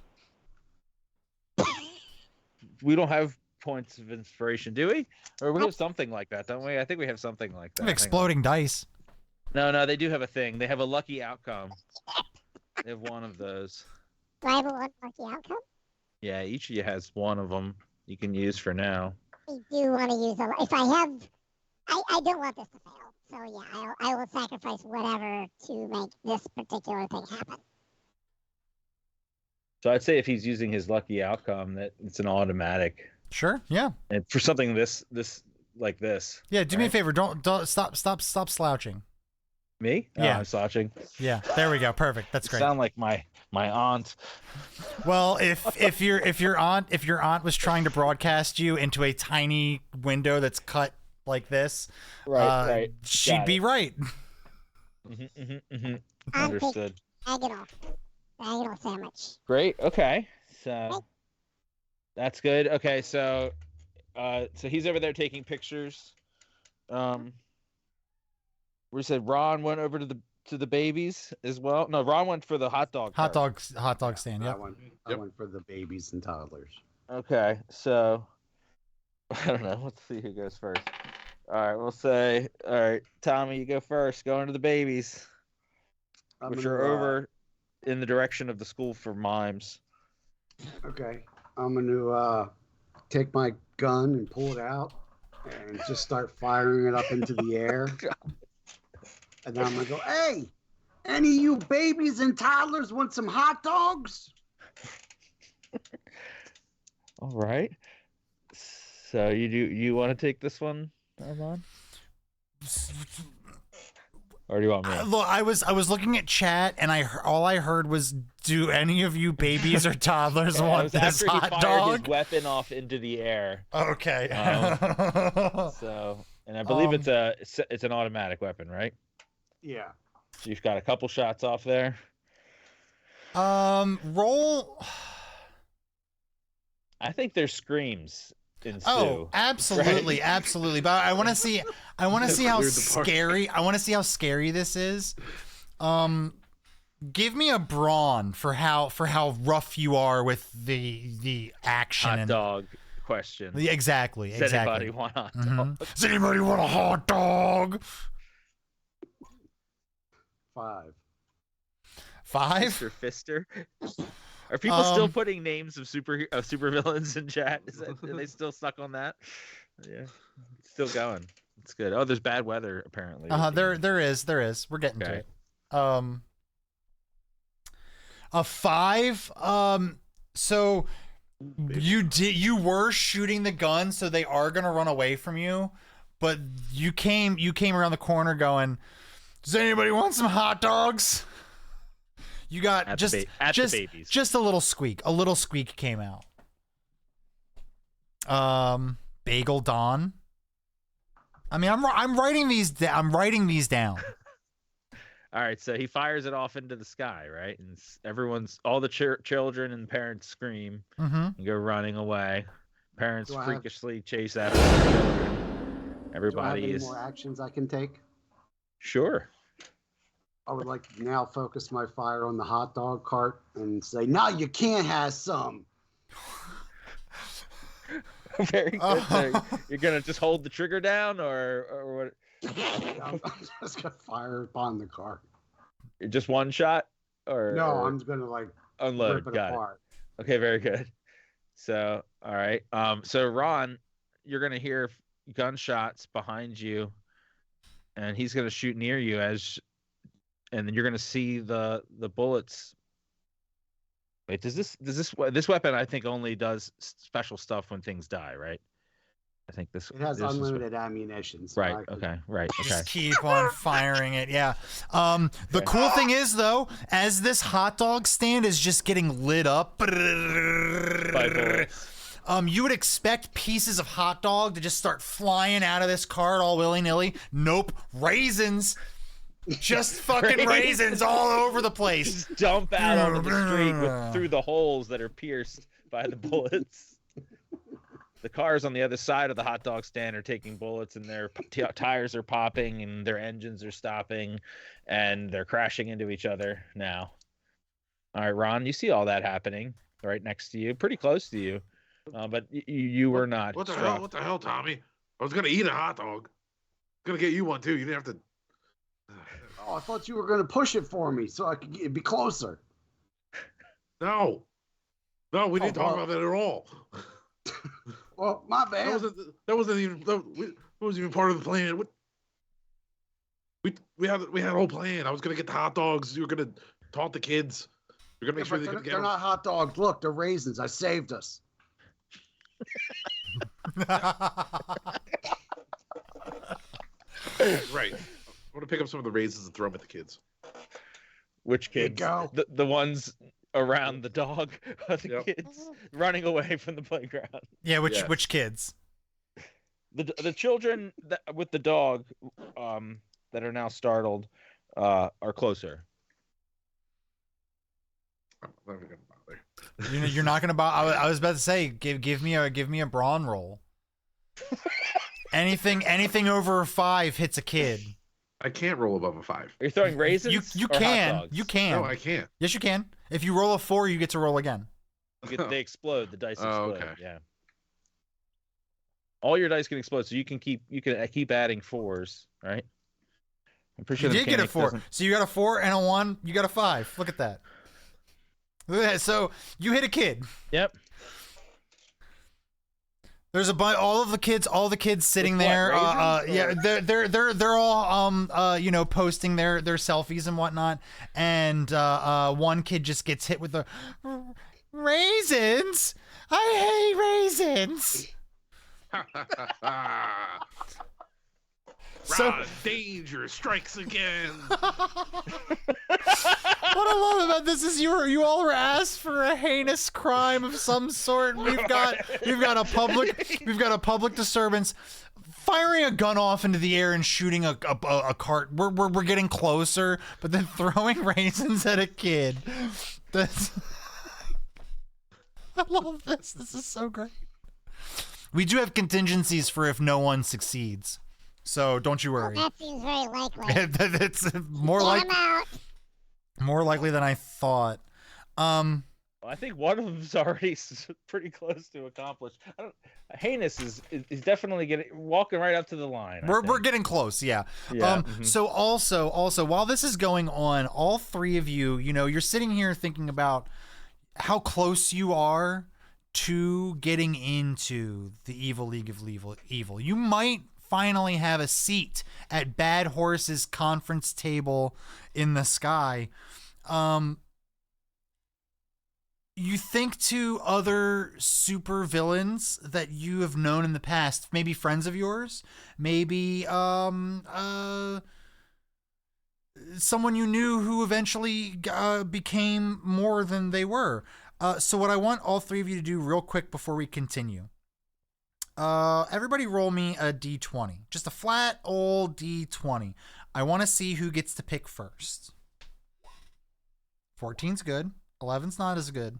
We don't have points of inspiration, do we? Or we have something like that, don't we? I think we have something like that. Exploding dice. No, they do have a thing. They have a lucky outcome. They have one of those. Do I have a one lucky outcome? Yeah, each of you has one of them you can use for now. I do want to use if I have. I don't want this to fail. So yeah, I will sacrifice whatever to make this particular thing happen. So I'd say if he's using his lucky outcome, that it's an automatic. Sure. Yeah. And for something this like this. Yeah. Do me a favor. Don't stop slouching. Me? Yeah. Oh, I'm slouching. Yeah. There we go. Perfect. That's great. Sound like my aunt. Well, if your aunt was trying to broadcast you into a tiny window that's cut like this, Right. she'd be right. Understood. Tag it off. diagonal sandwich. Great. Okay. So that's good. Okay. So he's over there taking pictures. We said Ron went over to the babies as well. No, Ron went for the hot dog. Hot cart. dog stand. Yep. I went for the babies and toddlers. Okay. So I don't know. Let's see who goes first. All right. We'll say, all right, Tommy, you go first. Go into the babies, which are over in the direction of the school for mimes. Okay. I'm going to take my gun and pull it out and just start firing it up into the air. And then I'm going to go, hey, any of you babies and toddlers want some hot dogs? All right. So you want to take this one, Armand? Or do you want me? Look, I was looking at chat, and all I heard was, "Do any of you babies or toddlers want this hot he fired dog?" His weapon off into the air. Okay. So, and I believe it's an automatic weapon, right? Yeah. So you've got a couple shots off there. Roll. I think there's screams ensue. Oh, absolutely, right? Absolutely. But I want to see how scary. I want to see how scary this is. Give me a brawn for how rough you are with the action. Hot dog question. Exactly. Does anybody want a hot dog? Does anybody want a hot dog? 5. Mr. Fister. Are people still putting names of supervillains in chat? Are they still stuck on that? Yeah, it's still going. It's good. Oh, there's bad weather apparently. There is. We're getting to it. A 5. So you were shooting the gun, so they are gonna run away from you, but you came around the corner going, "Does anybody want some hot dogs?" You got just a little squeak. A little squeak came out. Bagel Don. I mean, I'm writing these down. All right, so he fires it off into the sky, right? And all the children and parents scream and go running away. Parents freakishly chase after their children. Everybody Do I have any more actions I can take? Sure. I would like to now focus my fire on the hot dog cart and say, "No, you can't have some." Very good. So you're gonna just hold the trigger down, or what? I'm just gonna fire upon the cart. Just one shot, or no? I'm just gonna unload. Rip it Got apart. it. Okay, very good. So, all right. So Ron, you're gonna hear gunshots behind you, and he's gonna shoot near you and then you're gonna see the bullets. Wait, does this weapon I think only does special stuff when things die, right? I think it has unlimited ammunition. So right. Okay. Right. Okay. Just keep on firing it. Yeah. The cool thing is though, as this hot dog stand is just getting lit up, by bullets. You would expect pieces of hot dog to just start flying out of this cart all willy-nilly. Nope. Raisins. Just fucking raisins all over the place. Just dump out onto the street through the holes that are pierced by the bullets. The cars on the other side of the hot dog stand are taking bullets, and their tires are popping, and their engines are stopping, and they're crashing into each other now. All right, Ron, you see all that happening right next to you, pretty close to you, but you were not. What the hell? What the hell, Tommy? I was gonna eat a hot dog. Gonna get you one too. You didn't have to. Oh, I thought you were going to push it for me so I could be closer. No, we didn't talk about that at all. Well, my bad. That wasn't even part of the plan. We had a whole plan. I was gonna get the hot dogs. You were gonna taunt the kids. You're gonna make sure they could get them. They're not hot dogs. Look, they're raisins. I saved us. Right. I want to pick up some of the raisins and throw them at the kids. Which kids? The ones around the dog, the kids running away from the playground. Yeah, which kids? The children with the dog, that are now startled, are closer. I'm not even gonna bother. You're not gonna buy. I was about to say, give me a brawn roll. Anything over a 5 hits a kid. I can't roll above a 5. Are you throwing raisins? You or hot can. dogs? You can. No, I can't. Yes, you can. If you roll a 4, you get to roll again. They explode. The dice Oh, explode. okay. Yeah. All your dice can explode, so you can keep adding 4s, right? I'm pretty sure You the did get a mechanic 4. doesn't- So you got a 4 and a 1. You got a 5. Look at that. Look at that. So you hit a kid. Yep. There's all the kids sitting With what, there. raisins, Yeah, they're all posting their selfies and whatnot. And one kid just gets hit with the raisins. I hate raisins. So danger strikes again. what I love about this is you all were asked for a heinous crime of some sort. And we've got a public disturbance. Firing a gun off into the air and shooting a cart. We're getting closer, but then throwing raisins at a kid. That's I love this. This is so great. We do have contingencies for if no one succeeds. So don't you worry. That seems very likely. It's more Get 'em out. likely than I thought. Well, I think one of them's already pretty close to accomplished. Heinous is definitely walking right up to the line. We're getting close, yeah. Yeah. So also while this is going on, all 3 of you, you're sitting here thinking about how close you are to getting into the Evil League of Evil. You might finally have a seat at Bad Horse's conference table in the sky. You think to other super villains that you have known in the past, maybe friends of yours, maybe someone you knew who eventually became more than they were. So what I want all 3 of you to do real quick before we continue. Everybody roll me a d20. Just a flat old d20. I want to see who gets to pick first. 14's good. 11's not as good.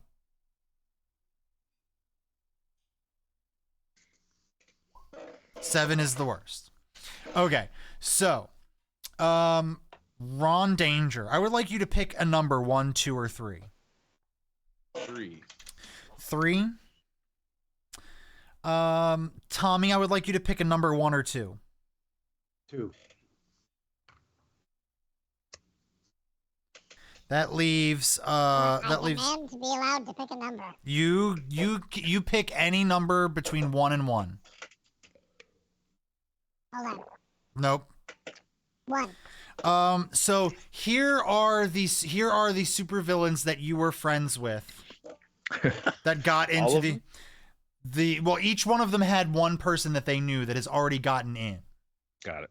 Seven is the worst. Okay, so, Ron Danger. I would like you to pick a number 1, 2, or 3. 3. 3. Tommy, I would like you to pick a number 1 or 2. 2. That leaves I demand to be allowed to pick a number. you pick any number between 1 and 1. Hold on. Nope. 1. So here are the supervillains that you were friends with that got All into of them? well, each one of them had one person that they knew that has already gotten in. Got it.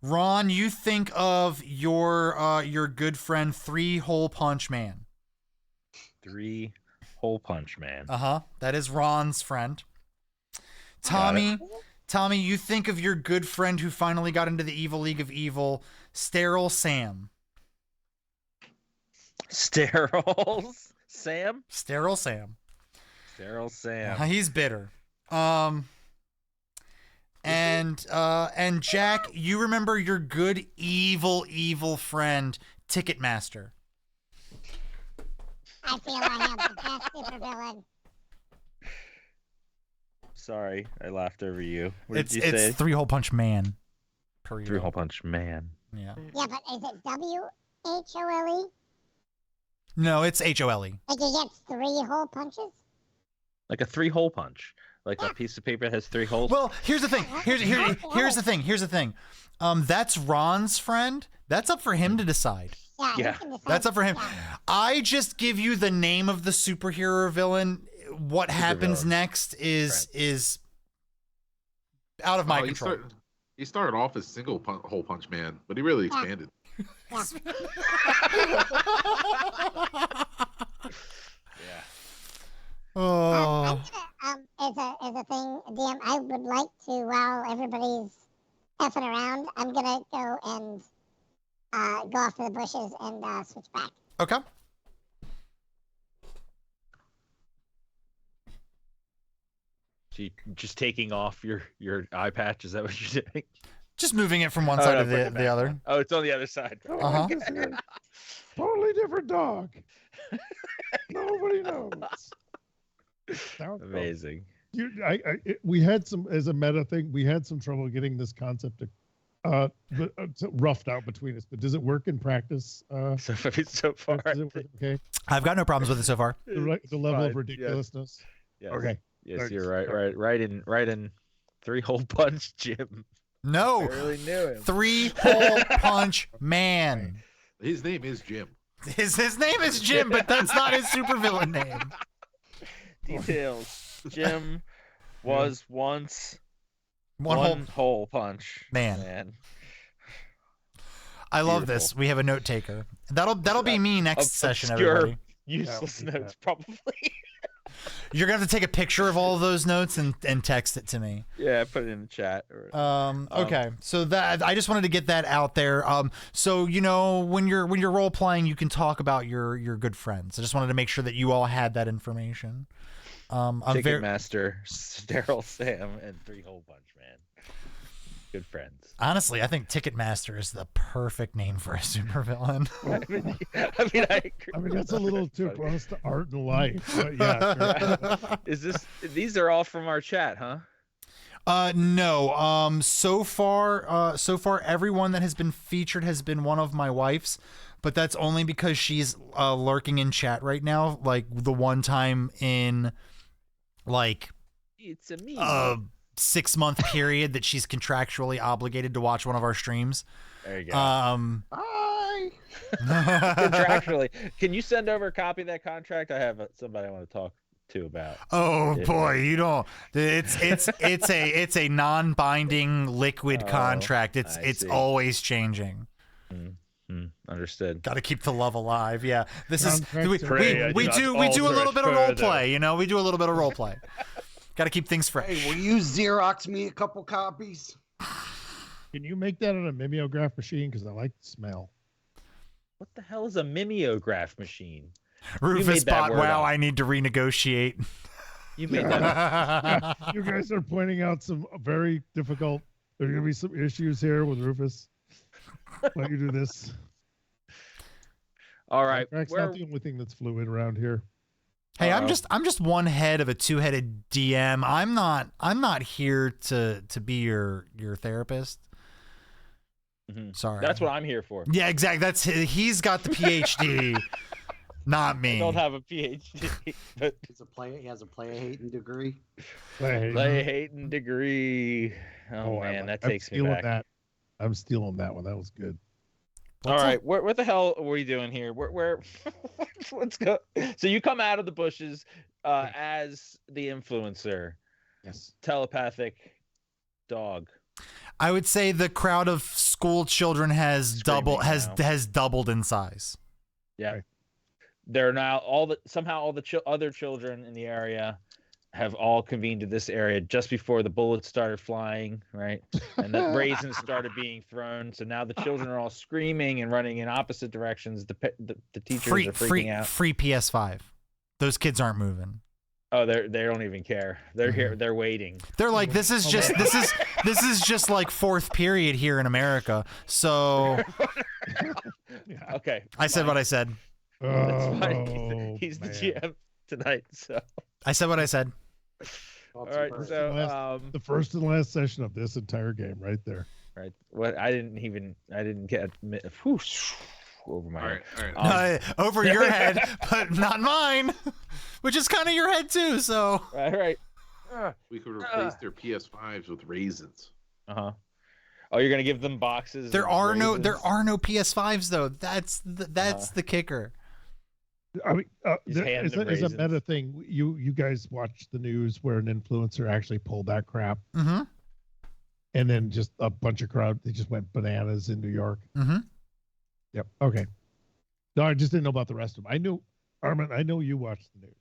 Ron, you think of your good friend 3-Hole Punch Man. 3-Hole Punch Man. That is Ron's friend. Tommy, you think of your good friend who finally got into the Evil League of Evil, Sterile Sam. Sterile Sam? Sterile Sam. Sterile Sam. He's bitter. And Jack, you remember your good evil friend Ticketmaster. I feel I am the best supervillain. Sorry, I laughed over you. What It's did you say? 3-Hole Punch Man. 3-Hole Punch Man. Yeah. Yeah, but is it WHOLE? No, it's HOLE. Like you get 3 hole punches? Like a 3-hole punch. Like a piece of paper that has 3 holes. Well, here's the thing. Here's the thing. That's Ron's friend. That's up for him to decide. Yeah. he can decide. That's up for him. Yeah. I just give you the name of the superhero or villain. What happens Supervillain. next is out of my control. He started off as hole punch man, but he really expanded. Yeah. Oh. As a thing, DM, I would like to, while everybody's effing around, I'm gonna go and go off to the bushes and switch back. Okay. Just taking off your eye patch. Is that what you're doing? Just moving it from one Oh, side no, to put it the back other. on. Oh, it's on the other side. Oh, Uh-huh. this is a totally different dog. Nobody knows. Now, Amazing. we had some, as a meta thing, we had some trouble getting this concept roughed out between us. But does it work in practice? So far, Does it work okay? I've got no problems with it so far. The level fine, of ridiculousness. yes. Okay. Yes, Thanks. you're right in 3-hole punch, Jim. No, Barely knew him. 3-hole punch man. His name is Jim. His name is Jim, but that's not his supervillain name. Details. Jim was once One hole punch man. I love this. We have a note taker. That'll be me next session, obscure, everybody. useless notes, probably. You're gonna have to take a picture of all of those notes and text it to me. Yeah, put it in the chat. Okay, so that I just wanted to get that out there. So when you're role playing, you can talk about your good friends. I just wanted to make sure that you all had that information. I'm Ticketmaster, Daryl Sam, and 3-hole punch man. Good friends. honestly, I think Ticketmaster is the perfect name for a supervillain. I mean, that's a little too close to art and life. But yeah. Sure. These are all from our chat, huh? No. So far, everyone that has been featured has been one of my wife's, but that's only because she's lurking in chat right now. Like the one time in, like, it's a me. 6-month period that she's contractually obligated to watch one of our streams. There you go. Bye. Contractually, can you send over a copy of that contract? I have somebody I want to talk to about. Oh boy, you don't. It's a non-binding liquid contract. It's always changing. Understood. Got to keep the love alive. Yeah, this is we do a little bit of role play. We do a little bit of role play. Got to keep things fresh. Hey, will you Xerox me a couple copies? Can you make that on a mimeograph machine? Because I like the smell. What the hell is a mimeograph machine? Rufus bot. Wow, up. I need to renegotiate. You made that. You guys are pointing out some very difficult. There are going to be some issues here with Rufus. Let you do this. All right. That's not the only thing that's fluid around here. Hey, I'm just one head of a two-headed DM. I'm not here to be your therapist. Mm-hmm. Sorry. That's what I'm here for. Yeah, exactly. He's got the PhD, not me. I don't have a PhD, but he has a play-hating degree. Play-hating degree. Oh man, that takes me back. I'm stealing that one. That was good. All right, what the hell are we doing here? Where let's go. So you come out of the bushes as the influencer. Yes. Telepathic dog. I would say the crowd of school children has doubled in size. Yeah. Okay. They're now all the other children in the area have all convened to this area just before the bullets started flying, right? And the raisins started being thrown. So now the children are all screaming and running in opposite directions. The teachers are freaking out. Free PS5. Those kids aren't moving. Oh, they don't even care. They're here. They're waiting. They're like, this is just like fourth period here in America. So, okay. I said what I said. That's fine. He's the GM tonight. So I said what I said. All right. So the first and last session of this entire game, right there. Right. What I didn't get whoosh, over my head. All right. Over your head, but not mine. Which is kind of your head too. So. All right. We could replace their PS5s with raisins. Oh, you're gonna give them boxes. There are no PS5s though. That's the kicker. I mean, it's a meta thing. You guys watch the news where an influencer actually pulled that crap, mm-hmm. and then just a bunch of crowd they just went bananas in New York. Mm-hmm. Yep. Okay. No, I just didn't know about the rest of them. I knew, Armin. I know you watched the news.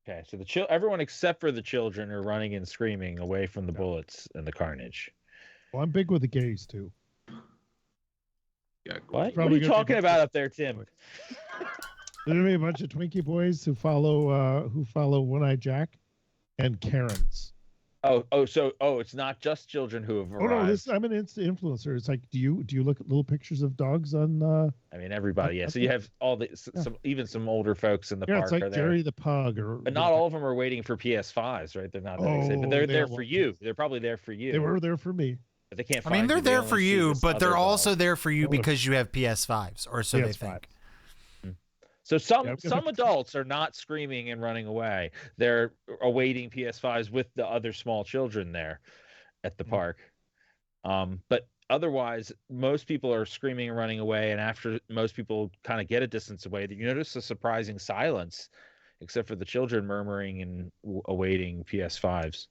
Okay, so everyone except for the children are running and screaming away from the bullets and the carnage. Well, I'm big with the gays too. Yeah. What are you talking about up there, Tim? There's gonna be a bunch of Twinkie boys who follow One Eye Jack, and Karens. Oh, it's not just children who have arrived. Oh no, I'm an influencer. It's like, do you look at little pictures of dogs on? I mean, everybody. Yeah. So you have all the some older folks in the Yeah, park it's like are there. Jerry the Pug, But not all of them are waiting for PS5s, right? They're not that excited, but they're there for you. They're probably there for you. They were there for me. But they can't. I mean, they're there for you, but they're also there for you Oh, because you have PS5s, or so they think. So some adults are not screaming and running away. They're awaiting PS5s with the other small children there at the park. But otherwise, most people are screaming and running away. And after most people kind of get a distance away, you notice a surprising silence, except for the children murmuring and awaiting PS5s.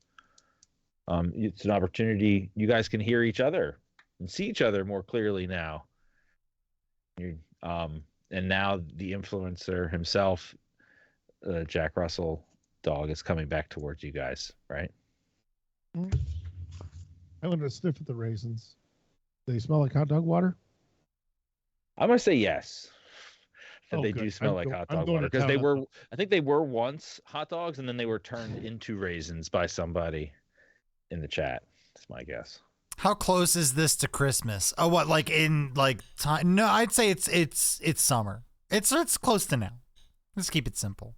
It's an opportunity. You guys can hear each other and see each other more clearly now. And now the influencer himself, Jack Russell dog, is coming back towards you guys, right? I want to sniff at the raisins. They smell like hot dog water? I'm going to say yes. That they good. do smell like hot dog water. Because I think they were once hot dogs, and then they were turned into raisins by somebody in the chat. That's my guess. How close is this to Christmas? Oh, what, like in like time? No, I'd say it's summer. It's close to now. Let's keep it simple.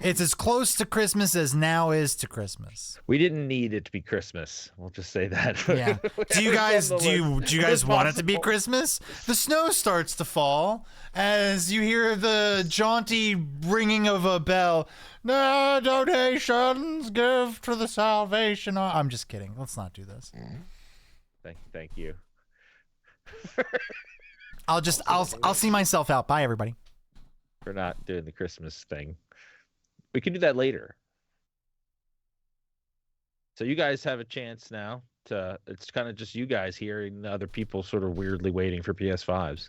It's as close to Christmas as now is to Christmas. We didn't need it to be Christmas. We'll just say that. Yeah. Do you guys want it to be Christmas? The snow starts to fall as you hear the jaunty ringing of a bell. No donations, give to the Salvation Army. I'm just kidding. Let's not do this. Thank you. I'll see myself out. Bye, everybody. We're not doing the Christmas thing. We can do that later. So you guys have a chance now to. It's kind of just you guys hearing the other people sort of weirdly waiting for PS5s.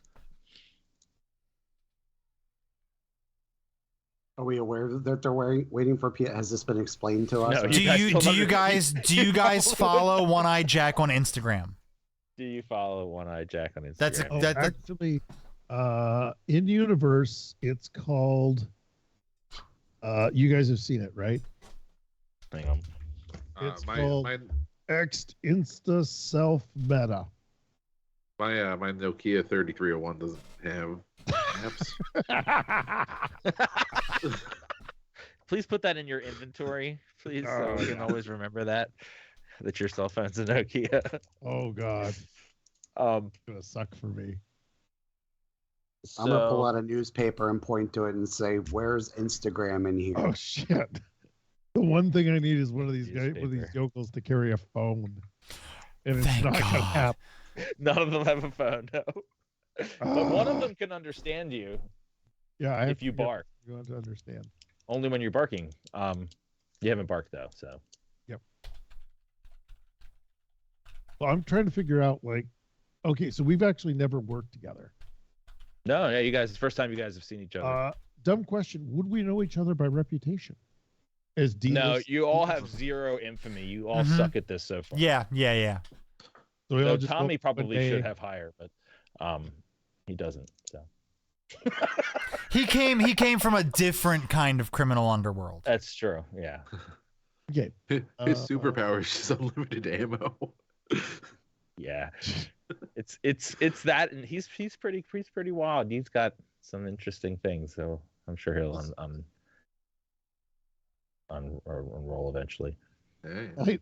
Are we aware that they're waiting for PS? Has this been explained to us? No, Do you guys follow One-Eyed Jack on Instagram? Do you follow One-Eyed Jack on Instagram? That's actually, in universe, it's called. You guys have seen it, right? Hang on. It's called Ext Insta Self Meta. My Nokia 3301 doesn't have apps. Please put that in your inventory, please, so we can always remember that your cell phone's a Nokia. Oh God, it's gonna suck for me. I'm gonna pull out a newspaper and point to it and say, "Where's Instagram in here?" Oh shit! The one thing I need is one of these yokels to carry a phone, and it's not gonna happen. None of them have a phone, no. But one of them can understand you. Yeah, if you bark. You want to understand. Only when you're barking. You haven't barked though, so. Yep. Well, I'm trying to figure out, like, okay, so we've actually never worked together. No, yeah, you guys. It's the first time you guys have seen each other. Dumb question. Would we know each other by reputation? No, you all have zero infamy. You all suck at this so far. Yeah. So Tommy probably should have higher, but he doesn't. So he came from a different kind of criminal underworld. That's true. Yeah. Okay. His superpower is just unlimited ammo. Yeah. It's that, and he's pretty wild. He's got some interesting things, so I'm sure he'll unroll eventually. Hey.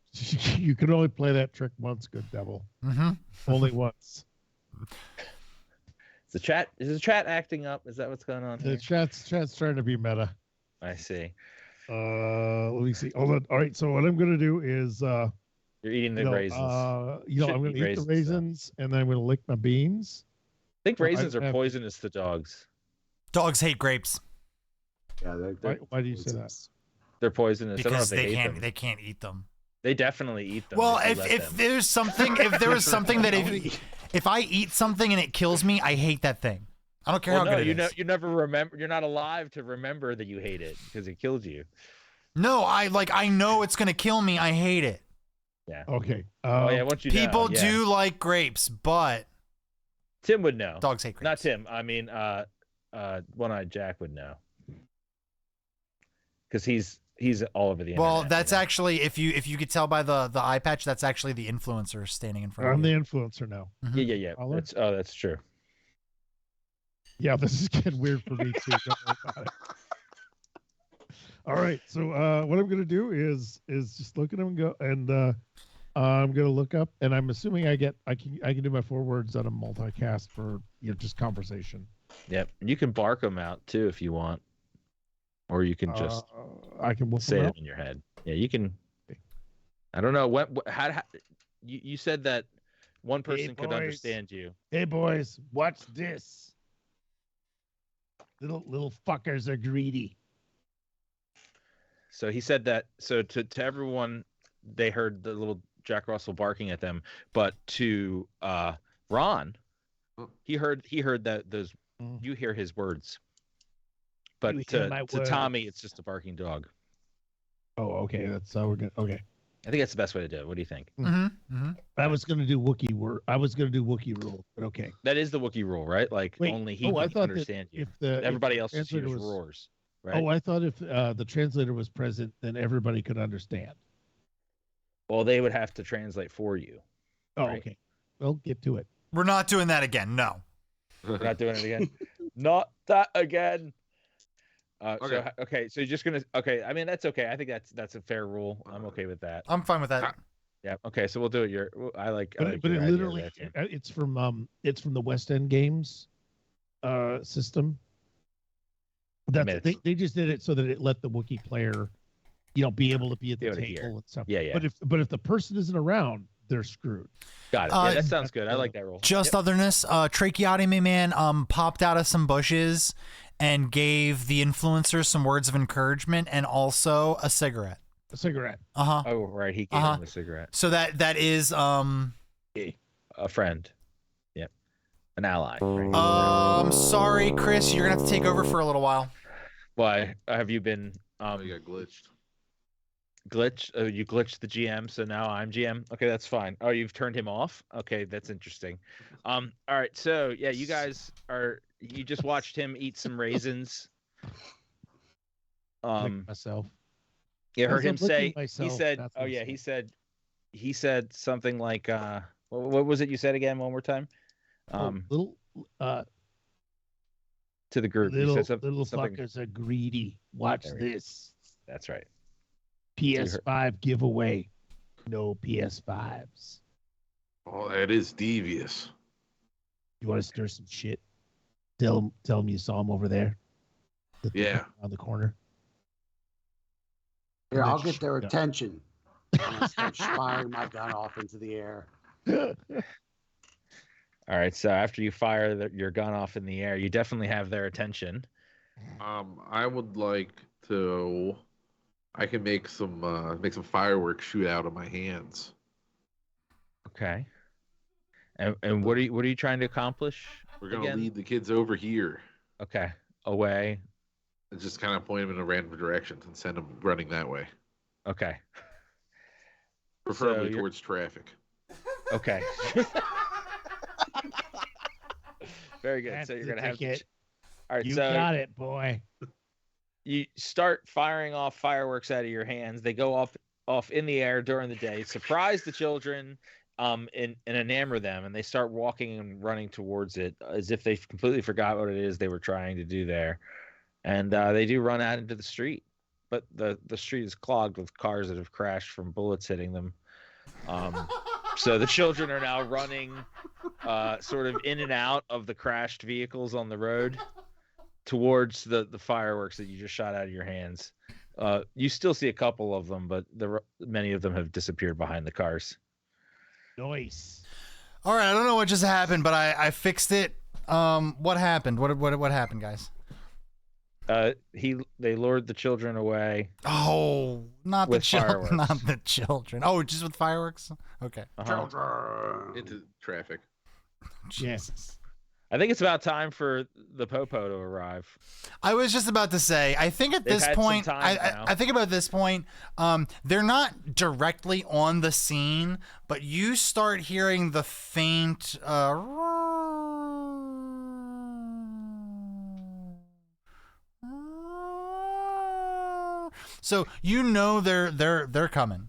You can only play that trick once, good devil. Mm-hmm. Only once. Is the chat acting up? Is that what's going on here? The chat's trying to be meta. I see. Let me see. Hold on. All right. So what I'm gonna do is you're eating the raisins. I'm gonna eat the raisins and then I'm gonna lick my beans. I think raisins are poisonous to dogs. Dogs hate grapes. Yeah. Why do you say that? They're poisonous. Because they can't eat them. They definitely eat them. Well, if there was something that if I eat something and it kills me, I hate that thing. I don't care how good it is. You never remember. You're not alive to remember that you hate it because it killed you. No, I know it's gonna kill me. I hate it. Yeah. Okay. Once you people know, do like grapes, but Tim would know. Dogs hate grapes. Not Tim. I mean, One-Eyed Jack would know because he's he's all over the Well, internet. that's you know? actually if you could tell by the eye patch, that's actually the influencer standing in front I'm of the you. influencer now. Mhm. Yeah. Caller? That's true. Yeah, this is getting weird for me too. Don't worry about it. All right, so what I'm gonna do is just look at him and go, and I'm gonna look up, and I'm assuming I can do my 4 words on a multicast for just conversation. Yep. And you can bark them out too if you want, or you can just I can whoop say him them out. in your head. Yeah, you can. I don't know how you said that one person could boys. understand you. Hey boys, watch this. Little fuckers are greedy. So he said that. So to everyone, they heard the little Jack Russell barking at them, but to Ron, he heard that those you hear his words, but to Tommy, it's just a barking dog. Oh, okay. That's how we're gonna. Okay. I think that's the best way to do it. What do you think? I was gonna do Wookiee word. I was gonna do Wookiee rule, but okay. That is the Wookiee rule, right? Like Wait, only he I can thought understand that you. if Everybody the else just hears translator was- roars, right? Oh, I thought if the translator was present, then everybody could understand. Well, they would have to translate for you. Oh, Right. okay. Well, get to it. We're not doing that again. No. We're not doing it again. Not that again. Okay. So you're just gonna. Okay. I mean, that's okay. I think that's a fair rule. I'm okay with that. I'm fine with that. Yeah. Okay. So we'll do it. I like. But, I like but your it idea literally, there, Tim. it's from the West End Games system. mean, They just did it so that it let the Wookiee player, be able to be at the Be able to hear. table and stuff. Yeah. But if the person isn't around, they're screwed. Got it. Yeah, that sounds good. I like that rule. Just otherness. Tracheotomy Man popped out of some bushes and gave the influencer some words of encouragement and also a cigarette. A cigarette. Oh, right. He gave him a cigarette. So that is A friend. Yep. An ally. Right? I'm sorry, Chris, you're gonna have to take over for a little while. Why have you been You got glitched. glitched? Oh, you glitched the GM, so now I'm GM. Okay, that's fine. Oh, you've turned him off. Okay, that's interesting. All right. So yeah, you guys you just watched him eat some raisins. Myself. You heard As him I'm looking say. at myself, He said. that's Oh yeah, myself. he said something like. What was it you said again? One more time. Little To the group. You said little something. fuckers are greedy. Watch There we go. this. That's right. PS5 giveaway. No PS5s. Oh, that is devious. You want to stir some shit? Tell them you saw him over there. Yeah. On the corner. Here, And I'll then get their shoot 'em. attention. And I start firing my gun off into the air. All right. So after you fire your gun off in the air, you definitely have their attention. I would like to. I can make some fireworks shoot out of my hands. Okay. And what are you trying to accomplish? We're gonna again? lead the kids over here Okay. Away. and just kind of point them in a random direction and send them running that way, Okay. preferably you're- towards traffic. Okay. Very good. That's So you're the gonna have. ticket. All right. You so got it, boy. you start firing off fireworks out of your hands. They go off in the air during the day, surprise the children, and enamor them, and they start walking and running towards it as if they completely forgot what it is they were trying to do there. And they do run out into the street, but the street is clogged with cars that have crashed from bullets hitting them. So the children are now running sort of in and out of the crashed vehicles on the road towards the fireworks that you just shot out of your hands. You still see a couple of them, but many of them have disappeared behind the cars. Nice. All right, I don't know what just happened, but I fixed it. What happened? What happened, guys? They lured the children away. Oh, not the With children. fireworks. Not the children. Oh, just with fireworks? Okay. Children. Into traffic. Jesus. I think it's about time for the Popo to arrive. I was just about to say, I think at They've this had some point, time now. I think about this point, they're not directly on the scene, but you start hearing the faint, So you know they're coming.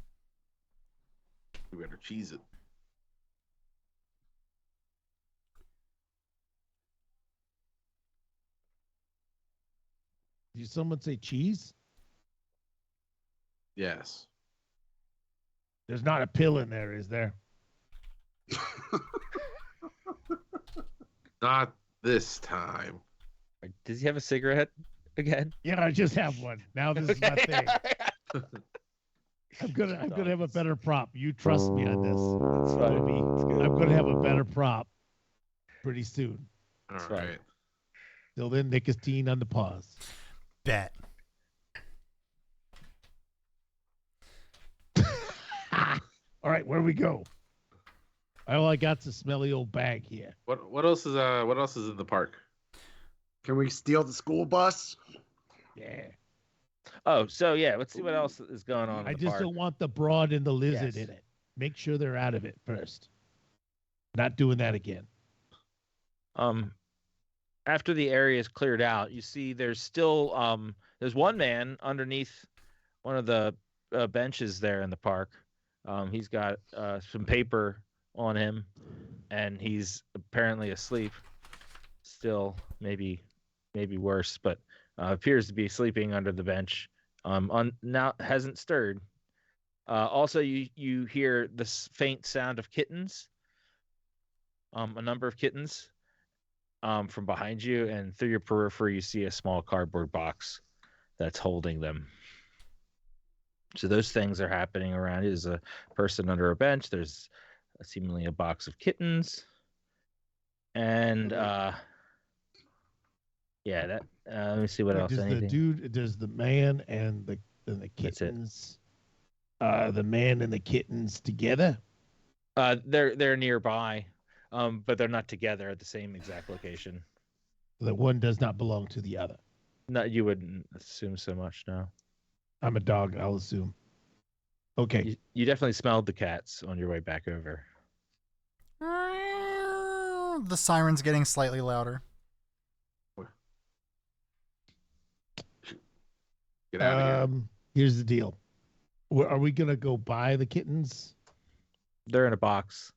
We better cheese it. Did someone say cheese? Yes. There's not a pill in there, is there? Not this time. Does he have a cigarette again? Yeah, I just have one. Now this is my thing. I'm gonna have a better prop. You trust me on this. That's fine. I'm gonna have a better prop pretty soon. All That's right. right. Till then, nicotine on the pause. Bet. All right, where we go? All I got's a smelly old bag here. What else is in the park? Can we steal the school bus? Yeah. Oh, so yeah, let's see what else is going on. I in the just park. don't want the broad and the lizard Yes. in it. Make sure they're out of it first. Not doing that again. After the area is cleared out, you see there's still there's one man underneath one of the benches there in the park. He's got some paper on him, and he's apparently asleep. Still, maybe worse, but appears to be sleeping under the bench. Now hasn't stirred. Also, you hear this faint sound of kittens. A number of kittens. From behind you, and through your periphery, you see a small cardboard box that's holding them. So those things are happening around you. There's a person under a bench. There's seemingly a box of kittens, and yeah, that. Let me see what else. Does the Anything? dude? Does the man and the That's it. kittens? The man and the kittens together? They're nearby, but they're not together at the same exact location. The one does not belong to the other. No, you wouldn't assume so much. No. I'm a dog, I'll assume. Okay. You definitely smelled the cats on your way back over. The siren's getting slightly louder. Get out of here. Here's the deal. Are we gonna go buy the kittens? They're in a box.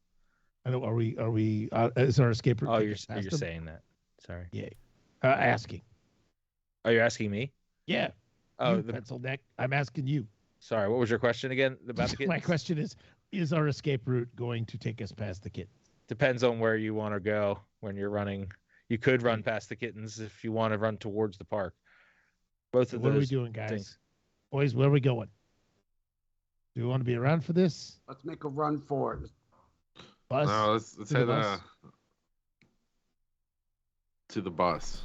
I know. Are we? Is our escape route? Oh, taking you're us past you're them? saying that. Sorry. Yeah. Asking. Oh, you're asking me? Yeah. Oh, you pencil neck. I'm asking you. sorry. What was your question again about the kittens? My question is our escape route going to take us past the kittens? Depends on where you want to go when you're running. You could run past the kittens if you want to run towards the park. Both of What are we those doing, guys? things. Boys, where are we going? Do we want to be around for this? Let's make a run for it. Bus? No, let's to the head bus? to the bus.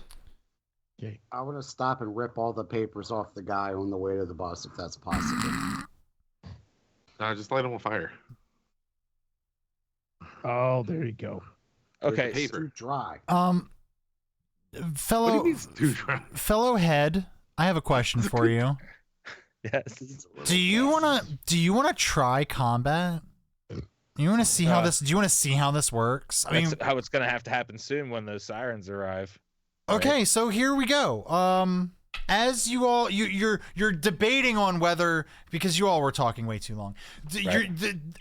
Okay. I want to stop and rip all the papers off the guy on the way to the bus, if that's possible. No, just light them on fire. Oh, there you go. Okay. Where's the It's paper? too dry. What do you Fellow mean it's too dry? fellow head, I have a question for you. Yes. It's a little Do you gassy. wanna try combat? You wanna see how this? Do you wanna see how this works? I mean, That's how it's going to have to happen soon when those sirens arrive. okay, so here we go. As you all you're debating on whether, because you all were talking way too long. You're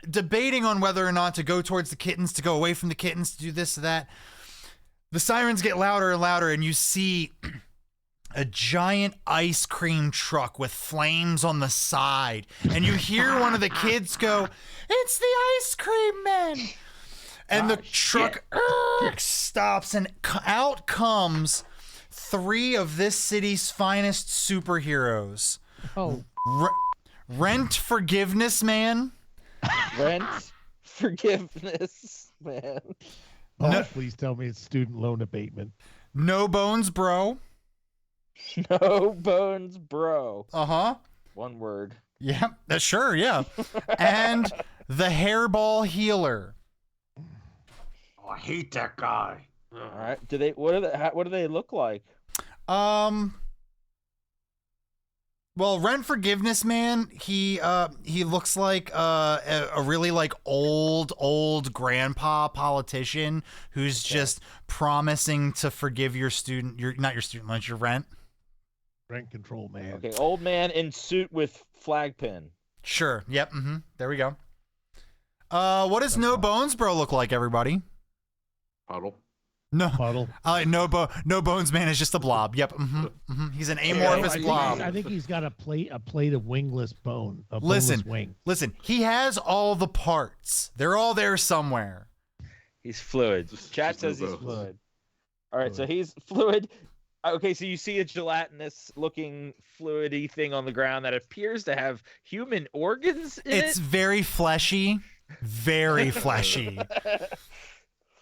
debating on whether or not to go towards the kittens, to go away from the kittens, to do this, to that. The sirens get louder and louder, and you see a giant ice cream truck with flames on the side, and you hear one of the kids go, "It's the ice cream men!" And the truck stops, and out comes three of this city's finest superheroes. Oh, Rent Forgiveness Man. Rent forgiveness, man. No- please tell me it's student loan abatement. No Bones Bro. No bones, bro. Uh-huh. One word. Yeah, sure, yeah. And the Hairball Healer. Oh, I hate that guy. All right. What do they look like? Well, Rent Forgiveness Man, he looks like a really like old grandpa politician who's just promising to forgive your not your student loans, your rent. rent control man. Okay, old man in suit with flag pin. Sure. Yep. There we go. What does No Bones Bro look like, everybody? Puddle. No. Puddle. No Bones Man is just a blob. Yep. He's an amorphous blob. I think he's got a plate of wingless bone. A Listen, boneless wing. listen. He has all the parts. They're all there somewhere. He's fluid. Chat says he's fluid. All right, so he's fluid. Okay, so you see a gelatinous-looking fluidy thing on the ground that appears to have human organs in It's very fleshy. Very fleshy.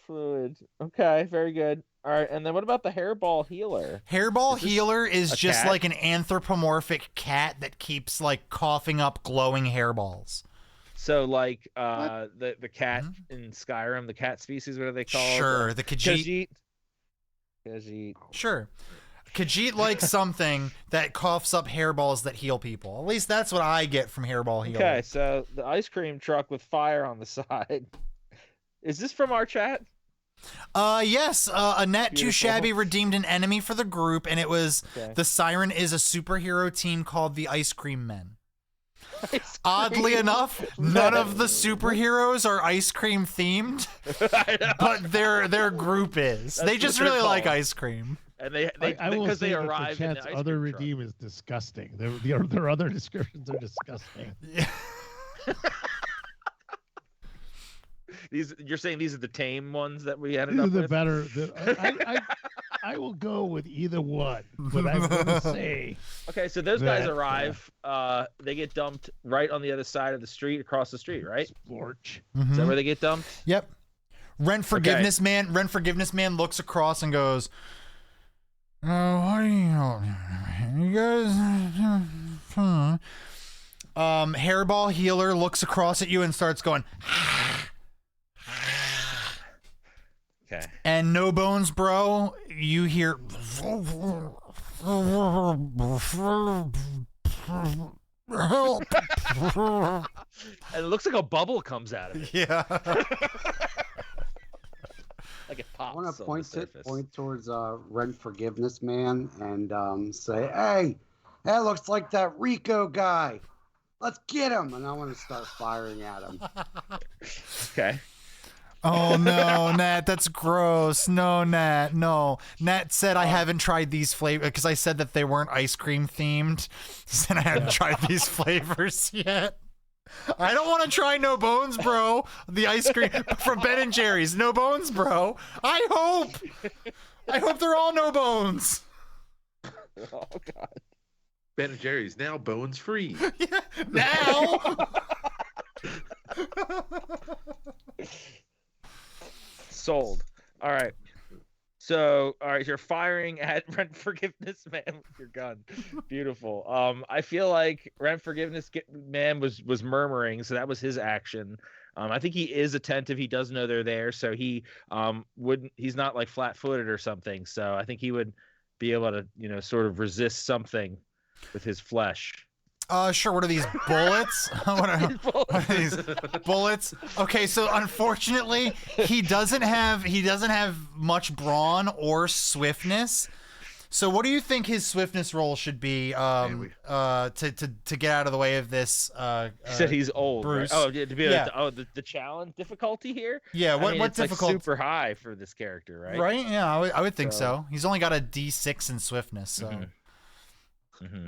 Fluid. Okay, very good. All right, and then what about the hairball healer? Hairball Healer is a just cat? like an anthropomorphic cat that keeps like coughing up glowing hairballs. So like the cat in Skyrim, the cat species, what are they called? Sure, the Khajiit. Khajiit. Sure. Khajiit likes something that coughs up hairballs that heal people. At least that's what I get from Hairball Healer. Okay, so the ice cream truck with fire on the side. Is this from our chat? Yes, Annette Too Beautiful. Shabby redeemed an enemy for the group, and it was Okay. the Siren is a superhero team called the Ice Cream Men. Oddly enough, none of the superheroes are ice cream themed, but their group is. They what just they're really like called. ice cream. And they I will because say they that arrive the in chat's the ice other cream truck. redeem is disgusting. Their other descriptions are disgusting. You're saying these are the tame ones that we ended These are up the with? better. I will go with either one, but I'm going to say Okay, so those guys that, arrive. They get dumped right on the other side of the street, across the street, right? Splorch. Is that where they get dumped? Yep. Rent Forgiveness Man looks across and goes, what do you guys? Hairball Healer looks across at you and starts going, Okay. and No Bones Bro, you hear help. And it looks like a bubble comes out of it. Yeah. Like it I pops want on to the point surface. towards Rent Forgiveness Man and say, "Hey, that looks like that Rico guy. Let's get him!" And I want to start firing at him. Okay. Oh no, Nat, that's gross. No, Nat, no. Nat said I haven't tried these flavors because I said that they weren't ice cream themed. He said I haven't tried these flavors yet. I don't want to try No Bones Bro, the ice cream from Ben and Jerry's. No Bones Bro. I hope they're all no bones. Oh God. Ben and Jerry's now bones free. Yeah, now. Sold. All right. So, all right, you're firing at Rent Forgiveness Man with your gun. Beautiful. I feel like Rent Forgiveness Man was murmuring, so that was his action. I think he is attentive. He does know they're there, so he wouldn't. He's not like flat-footed or something. So I think he would be able to, sort of resist something with his flesh. Sure. What are these bullets? what are these bullets? Okay, so unfortunately, he doesn't have much brawn or swiftness. So what do you think his swiftness roll should be to get out of the way of this? He said he's old. Bruce. Right? Oh, to be Yeah. the challenge difficulty here. Yeah. What it's difficult? like super high for this character, right? Right. Yeah. I would think So- so. He's only got a D6 in swiftness. So. Mm-hmm.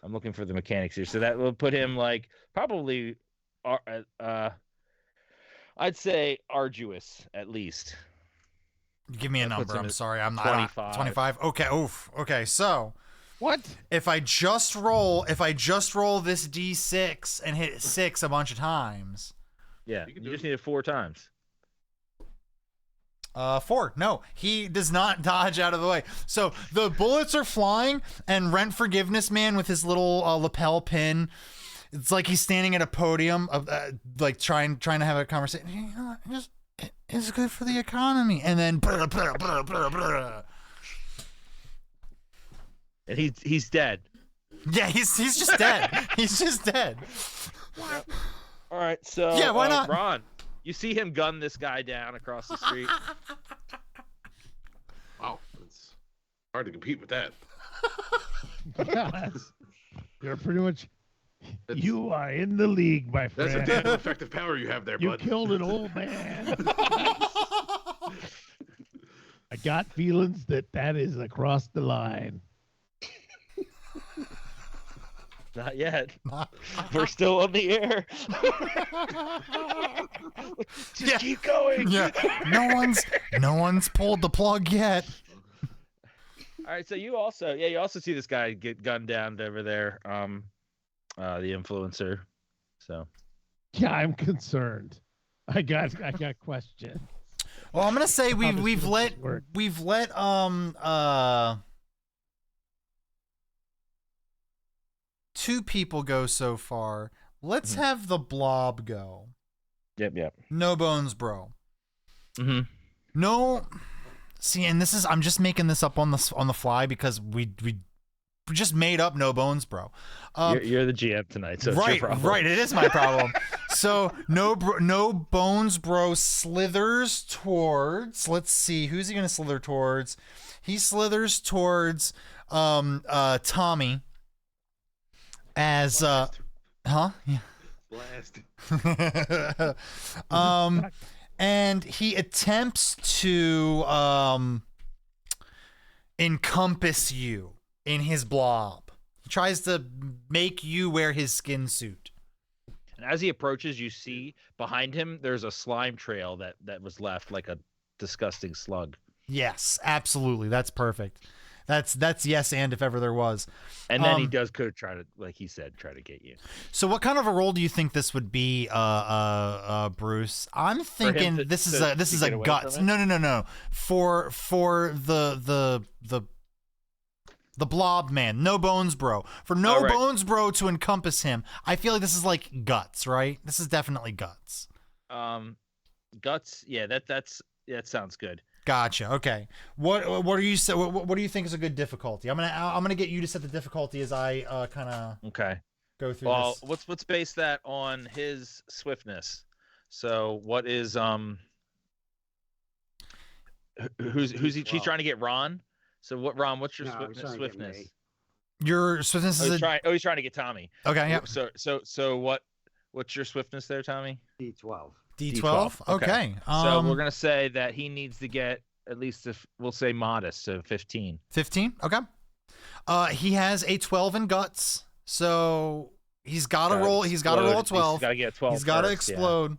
I'm looking for the mechanics here, so that will put him like probably, I'd say arduous at least. Give me a That puts number. him I'm at sorry. I'm not 25. 25. Okay. Oof. Okay. So. What? If I just roll this D6 and hit 6 a bunch of times. Yeah, You can you do just it. need it 4 times. 4. No, he does not dodge out of the way. So the bullets are flying, and Rent Forgiveness Man with his little lapel pin. It's like he's standing at a podium, like trying to have a conversation. You know what? It's good for the economy, and then. And he's dead. Yeah, he's just dead. He's just dead. All right, so Yeah, why not? Ron, you see him gun this guy down across the street. Wow, it's hard to compete with that. Yes. You're pretty much. It's- You are in the league, my That's a friend. damn effective power you have there, You bud. killed an old man. I got feelings that is across the line. Not yet. We're still on the air. Just Yeah. keep going. Yeah. No one's pulled the plug yet. All right, so you also see this guy get gunned down over there, the influencer. So Yeah, I'm concerned. I got questions. Well, I'm gonna say How does we've this let work? two people go so far. Let's Mhm. have the blob go. Yep. No bones, bro. Mm-hmm. No. See, and this is I'm just making this up on the fly because we just made up no bones, bro. You're the GM tonight, so it's your problem. Right. It is my problem. So no bones, bro. Slithers towards. Let's see, who's he gonna slither towards? He slithers towards Tommy. As huh? Yeah. Blast. And he attempts to encompass you in his blob. He tries to make you wear his skin suit. And as he approaches, you see behind him there's a slime trail that was left, like a disgusting slug. Yes, absolutely. That's perfect. That's yes, and if ever there was. And then he could try to, like he said, try to get you. So what kind of a role do you think this would be, Bruce? I'm thinking this is a get away guts. from it? No. For the blob man, no bones bro. For no right. bones bro to encompass him, I feel like this is like guts, right? This is definitely guts. Guts. Yeah, that sounds good. Gotcha. Okay. What are you what do you think is a good difficulty? I'm gonna get you to set the difficulty as I kind of Okay. go through Well, this. let's base that on his swiftness. So what is who's he? He's trying to get Ron. So what, Ron? What's your No, he's trying to get swiftness? me. Your swiftness is He's trying to get Tommy. okay. Yeah. So what's your swiftness there, Tommy? D12. D12. Okay. So we're gonna say that he needs to get at least, if we'll say modest, so 15. 15. Okay. He has a 12 in guts, so he's got to roll. He's got to roll a 12. He's got to get 12. He's got to first, yeah. explode.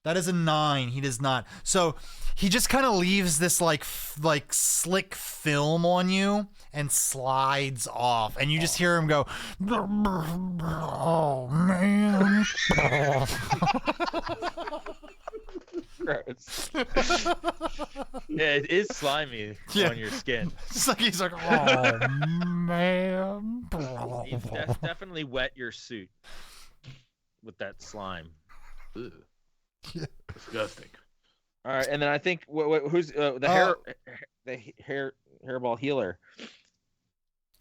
That is a 9. He does not. So he just kind of leaves this like slick film on you and slides off, and you just hear him go, "Oh man." Gross. Yeah, it is slimy Yeah. on your skin. It's like he's like, "Oh man." He's definitely wet your suit with that slime. Ugh. Yeah. Disgusting. All right, and then I think who's the hairball healer?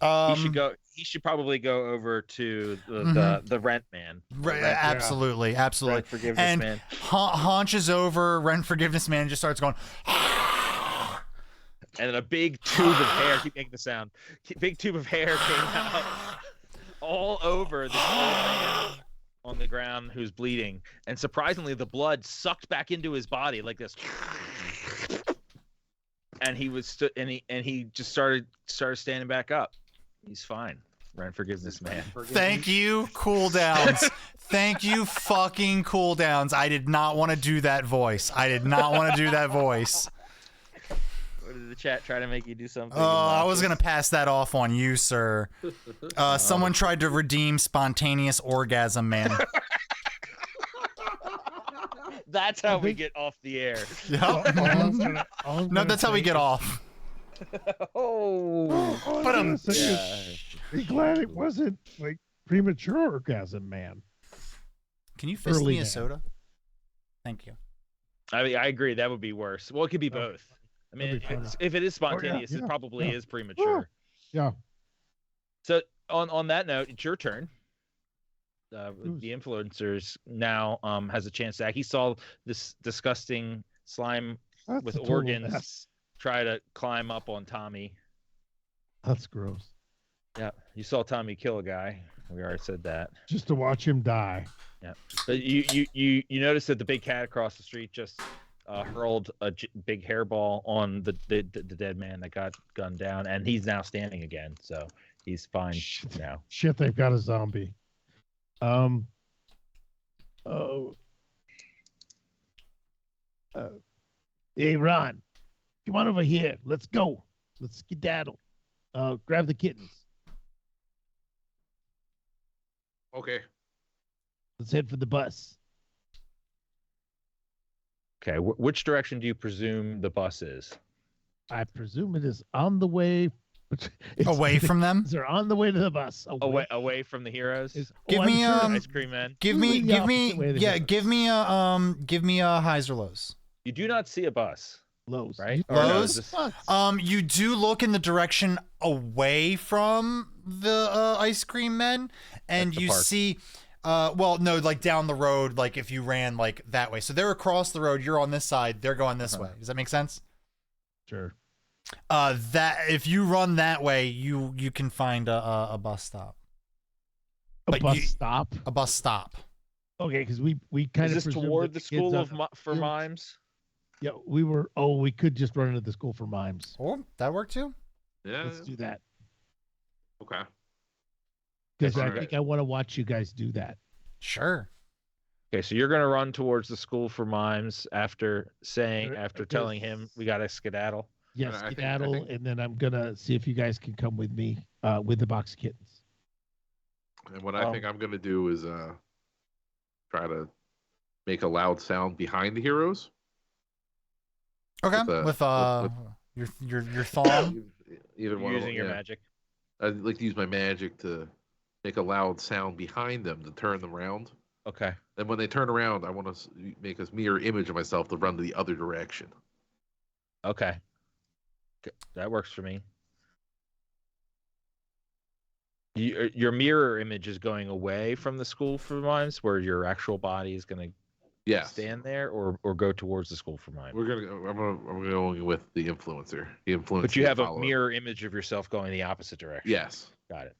He should go. He should probably go over to the rent man. Right, absolutely. Rent forgiveness And man. haunches over. Rent forgiveness man just starts going. And then a big tube of hair. Keep making the sound. Big tube of hair came out all over the old man on the ground who's bleeding, and surprisingly, the blood sucked back into his body like this. And he was and he just started standing back up. He's fine. Rent forgiveness man. Thank you, cooldowns. Thank you, fucking cooldowns. I did not want to do that voice. What did the chat try to make you do something? I was gonna pass that off on you, sir. Someone tried to redeem spontaneous orgasm, man. That's how we get off the air. Yep. No, that's how we get off. Oh, But Be glad it wasn't like premature orgasm, man. Can you fist Early me a man. soda? Thank you. I mean, I agree. That would be worse. Well, it could be both. I mean, That'd be fun. if it is spontaneous, yeah, it probably yeah. is premature. Yeah. So on that note, it's your turn. The influencers now has a chance to act. He saw this disgusting slime That's with a total organs mess. try to climb up on Tommy. That's gross. Yeah, you saw Tommy kill a guy. We already said that. Just to watch him die. Yeah, but you noticed that the big cat across the street just hurled a big hairball on the dead man that got gunned down, and he's now standing again, so he's fine now. Shit, they've got a zombie. Oh. Hey, Ron, come on over here. Let's go. Let's skedaddle. Grab the kittens. Okay. Let's head for the bus. Okay, which direction do you presume the bus is? I presume it is on the way. Away from them? They're on the way to the bus. Away from the heroes. Give me ice cream man. Give me a highs or lows. You do not see a bus. Lows. Right? Lows. You do look in the direction away from the ice cream men, and you see like down the road, like if you ran like that way. So they're across the road, you're on this side, they're going this way. Does that make sense? Sure. That if you run that way, you can find a bus stop. A bus stop? A bus stop. Okay, because we kind of is this toward the school for mimes? Yeah, we could just run into the school for mimes. Oh, that worked too? Yeah. Let's do that. Okay. Because I think I want to watch you guys do that. Sure. Okay, so you're gonna run towards the school for mimes after telling him we gotta skedaddle. Yes, skedaddle, and then I'm gonna see if you guys can come with me with the box of kittens. And what I think I'm gonna do is try to make a loud sound behind the heroes. Okay. With your thumb. Either one. Using your magic. I'd like to use my magic to make a loud sound behind them to turn them around. Okay. And when they turn around, I want to make a mirror image of myself to run to the other direction. Okay. That works for me. Your mirror image is going away from the school for mimes, where your actual body is going to stand there, or go towards the school for mimes. I'm going with the influencer. But you have a mirror image of yourself going the opposite direction. Yes. Got it.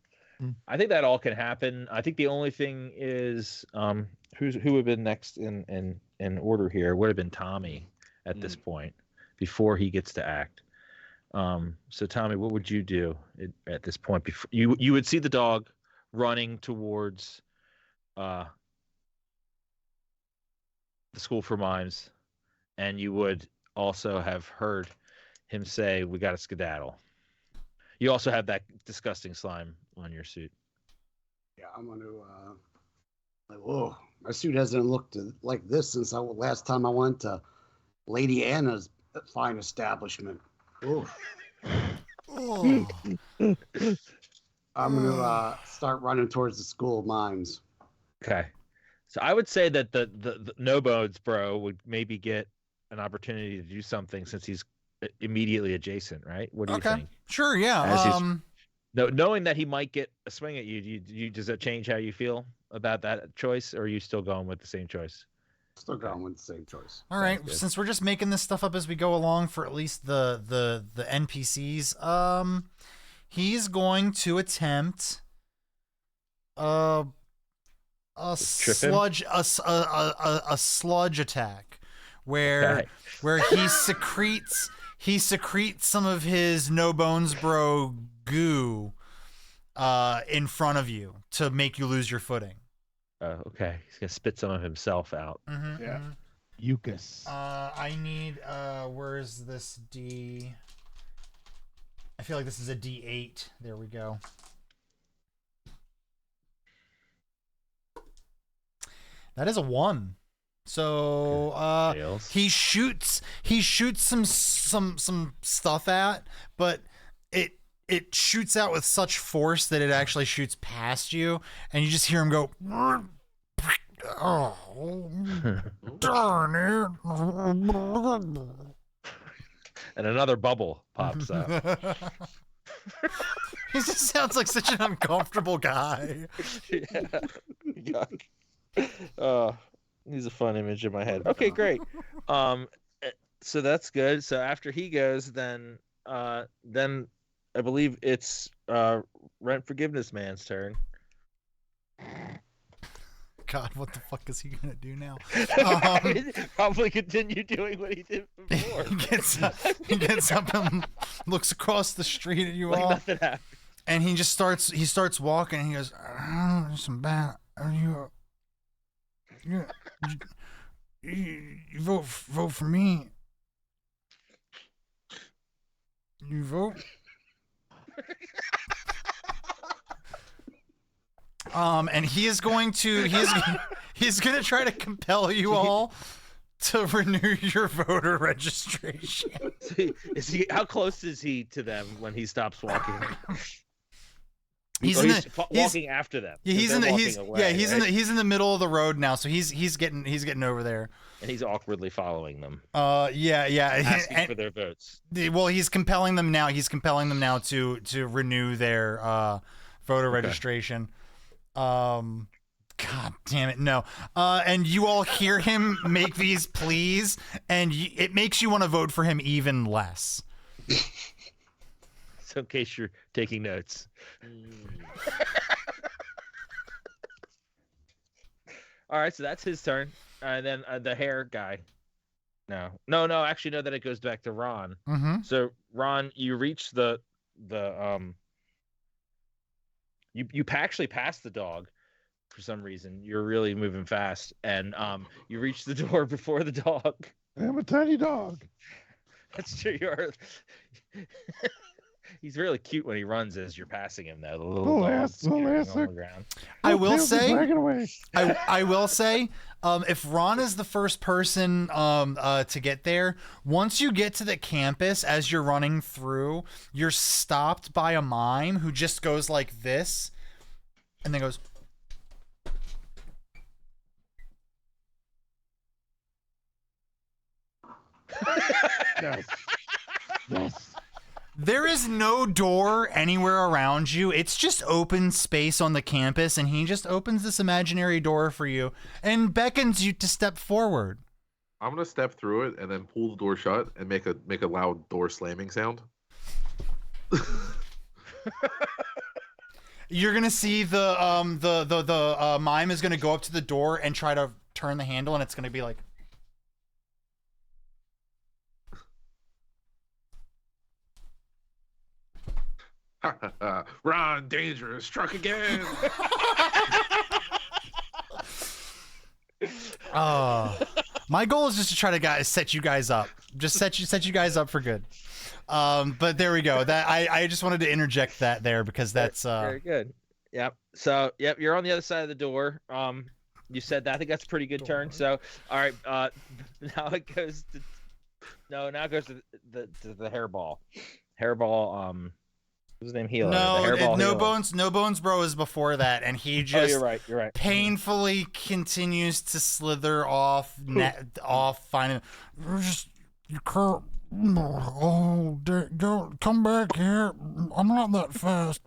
I think that all can happen. I think the only thing is who would have been next in order here would have been Tommy at this point before he gets to act. So Tommy, what would you do at this point? Before you would see the dog running towards the school for mimes, and you would also have heard him say, "We got to skedaddle." You also have that disgusting slime on your suit. Yeah, I'm gonna whoa, my suit hasn't looked like this since last time I went to Lady Anna's fine establishment. I'm gonna start running towards the school of mimes. Okay, so I would say that the No Bones bro would maybe get an opportunity to do something since he's immediately adjacent, right? What do you think? Sure, yeah. Knowing that he might get a swing at you, does that change how you feel about that choice, or are you still going with the same choice? Still going with the same choice. All right, since we're just making this stuff up as we go along for at least the NPCs, he's going to attempt a sludge attack where he secretes some of his No Bones Bro goo in front of you to make you lose your footing. Okay. He's gonna spit some of himself out. Mm-hmm, yeah. Mucus. I need where is this D? I feel like this is a D8. There we go. That is a 1. So he shoots some stuff at, but it shoots out with such force that it actually shoots past you, and you just hear him go, "Oh, darn it!" And another bubble pops up. He just sounds like such an uncomfortable guy. Yeah. Yuck. He's a fun image in my head. Okay, great. So that's good. So after he goes, then I believe it's Rent Forgiveness Man's turn. God, what the fuck is he gonna do now? Probably continue doing what he did before. He gets up and looks across the street at you Like all, nothing happened. and he starts walking. And he goes, "There's some bad. Are you vote for me? You vote." And he's going to try to compel you all to renew your voter registration. How close is he to them when he stops walking? He's walking after them. Yeah, he's in the middle of the road now, so he's getting over there. And he's awkwardly following them. Yeah. Asking for their votes. Well, he's compelling them now. He's compelling them now to renew their voter registration. God damn it, no. And you all hear him make these pleas, and it makes you want to vote for him even less. So in case you're taking notes. All right, so that's his turn. And then the hair guy. No, actually, no, then it goes back to Ron. Mm-hmm. So, Ron, you reach you actually passed the dog for some reason. You're really moving fast, and you reach the door before the dog. I'm a tiny dog. That's true. He's really cute when he runs as you're passing him, though. The little dog's on the ground. I will say, if Ron is the first person to get there, once you get to the campus, as you're running through, you're stopped by a mime who just goes like this, and then goes. Yes. There is no door anywhere around you. It's just open space on the campus, and he just opens this imaginary door for you and beckons you to step forward. I'm gonna step through it and then pull the door shut and make a loud door slamming sound. You're gonna see the mime is gonna go up to the door and try to turn the handle, and it's gonna be like. Ron Dangerous struck again. My goal is just to try to set you guys up. Just set you guys up for good. But there we go. That I just wanted to interject that there because that's very good. Yep. So you're on the other side of the door. You said that. I think that's a pretty good turn. So all right. Now it goes to the hairball. Hairball. What's his name? Healer. No bones, bro, is before that, and he just you're right. Painfully continues to slither off, finding. You can't. Oh, go come back here. I'm not that fast.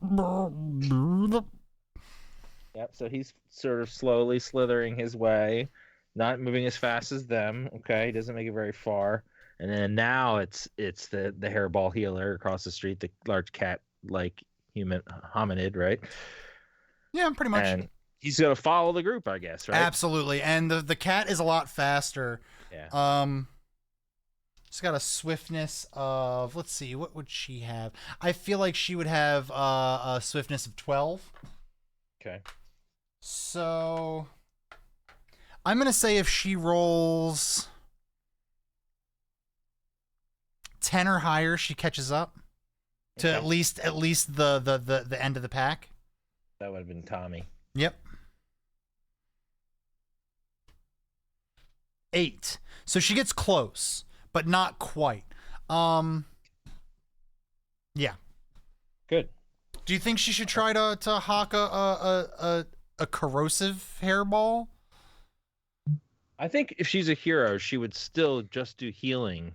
Yep. So he's sort of slowly slithering his way, not moving as fast as them. Okay, he doesn't make it very far. And then now it's the hairball healer across the street, the large cat. Like human hominid, right? Yeah, pretty much. And he's gonna follow the group, I guess, right? Absolutely. And the cat is a lot faster. Yeah. She's got a swiftness of, let's see, what would she have? I feel like she would have a swiftness of 12. Okay. So I'm gonna say if she rolls 10 or higher, she catches up. To at least the end of the pack. That would have been Tommy. Yep. 8. So she gets close, but not quite. Yeah. Good. Do you think she should try to hawk a corrosive hairball? I think if she's a hero, she would still just do healing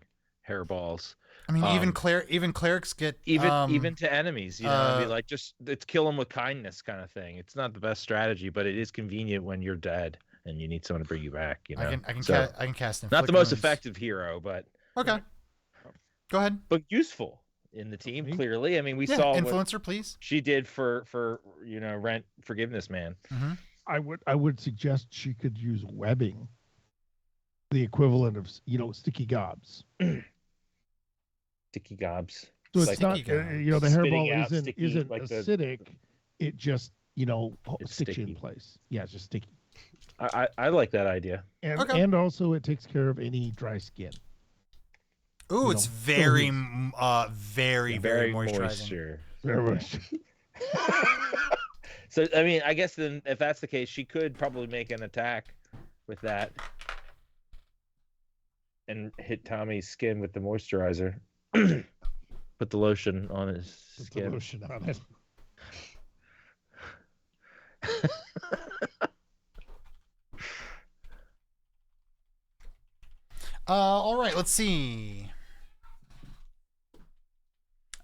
hairballs. I mean, even clerics get even to enemies, you know, I mean, like it's kill them with kindness kind of thing. It's not the best strategy, but it is convenient when you're dead and you need someone to bring you back. You know, I can cast him. Not the most effective hero, but okay. Go ahead. But useful. in the team. Me? Clearly, I mean, we Yeah, saw what influencer, please. she did for rent forgiveness man. Mm-hmm. I would suggest she could use webbing, the equivalent of sticky gobs. Sticky gobs. So it's Like- not Sticky gob. the Spitting hairball out sticky, isn't like the- acidic. It just It's sticks you in sticky. place. Yeah, it's just sticky. I like that idea. And Okay. and also it takes care of any dry skin. Ooh, You it's know, very, so very moisturizing. moisture. Very much. So I mean, I guess then if that's the case, she could probably make an attack with that and hit Tommy's skin with the moisturizer. Put the lotion on his Put the skin. lotion on it. All right, let's see.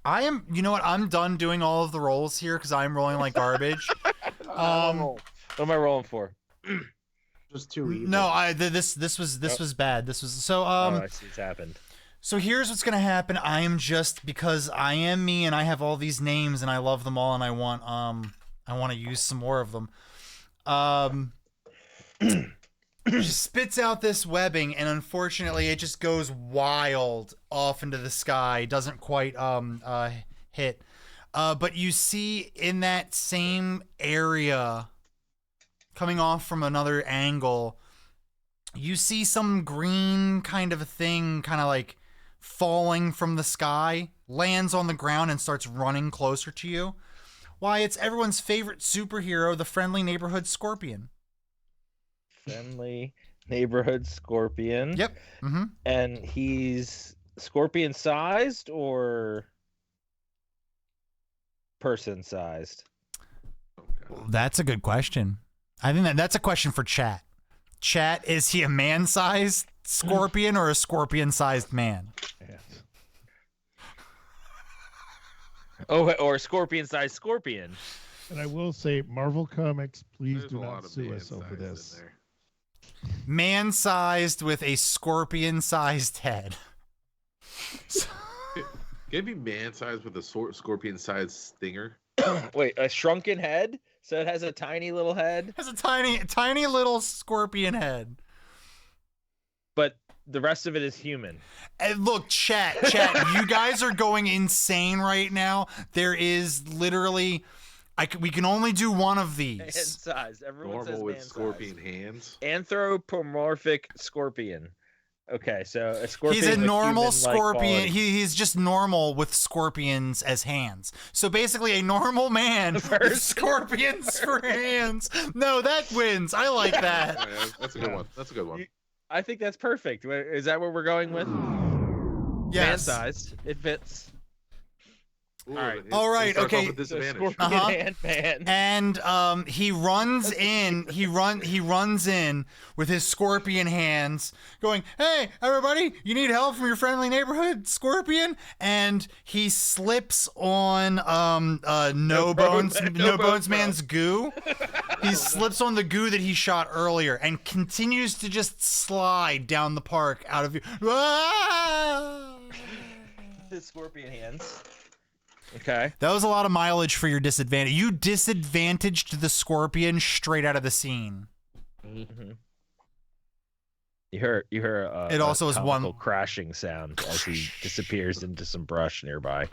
You know what? I'm done doing all of the rolls here because I'm rolling like garbage. What am I rolling for? Just too evil. No, this was bad. This was so I see it's happened. So here's what's gonna happen. I am just because I am me and I have all these names and I love them all and I want to use some more of them. She spits out this webbing and unfortunately it just goes wild off into the sky. Doesn't quite hit. But you see in that same area, coming off from another angle, you see some green kind of a thing kind of like falling from the sky, lands on the ground and starts running closer to you. Why, it's everyone's favorite superhero, the friendly neighborhood scorpion. Friendly neighborhood scorpion. Yep. Mm-hmm. And he's scorpion sized or person sized? That's a good question. I think that's a question for chat. Chat, is he a man-sized scorpion or a scorpion-sized man? Oh, or scorpion-sized scorpion. And I will say, Marvel Comics, please There's do a lot not of sue us over man-sized in this. there. Man-sized with a scorpion-sized head. Can it be man-sized with a scorpion-sized stinger? Wait, a shrunken head? So it has a tiny little head? Has a tiny little scorpion head. But the rest of it is human. And look, chat, you guys are going insane right now. There is literally, we can only do one of Man these. sized. Everyone says Normal with man-sized. scorpion hands. Anthropomorphic scorpion. Okay, so a scorpion. He's a with normal human-like scorpion. quality. He's just normal with scorpions as hands. So basically, a normal man with scorpions for hands. No, that wins. I like that. Yeah, that's a good one. That's a good one. I think that's perfect. Is that what we're going with? Yes. Man-sized. It fits. Ooh, All right. it All right, starts off okay. with So disadvantage. scorpion Uh-huh. hand man. And he runs in. He runs in with his scorpion hands, going, "Hey, everybody! You need help from your friendly neighborhood scorpion?" And he slips on No Bones Man's goo. He slips on the goo that he shot earlier and continues to just slide down the park out of view. Ah! The scorpion hands. Okay. That was a lot of mileage for your disadvantage. You disadvantaged the scorpion straight out of the scene. Mm-hmm. You hear It also is one- comical crashing sound as he disappears into some brush nearby.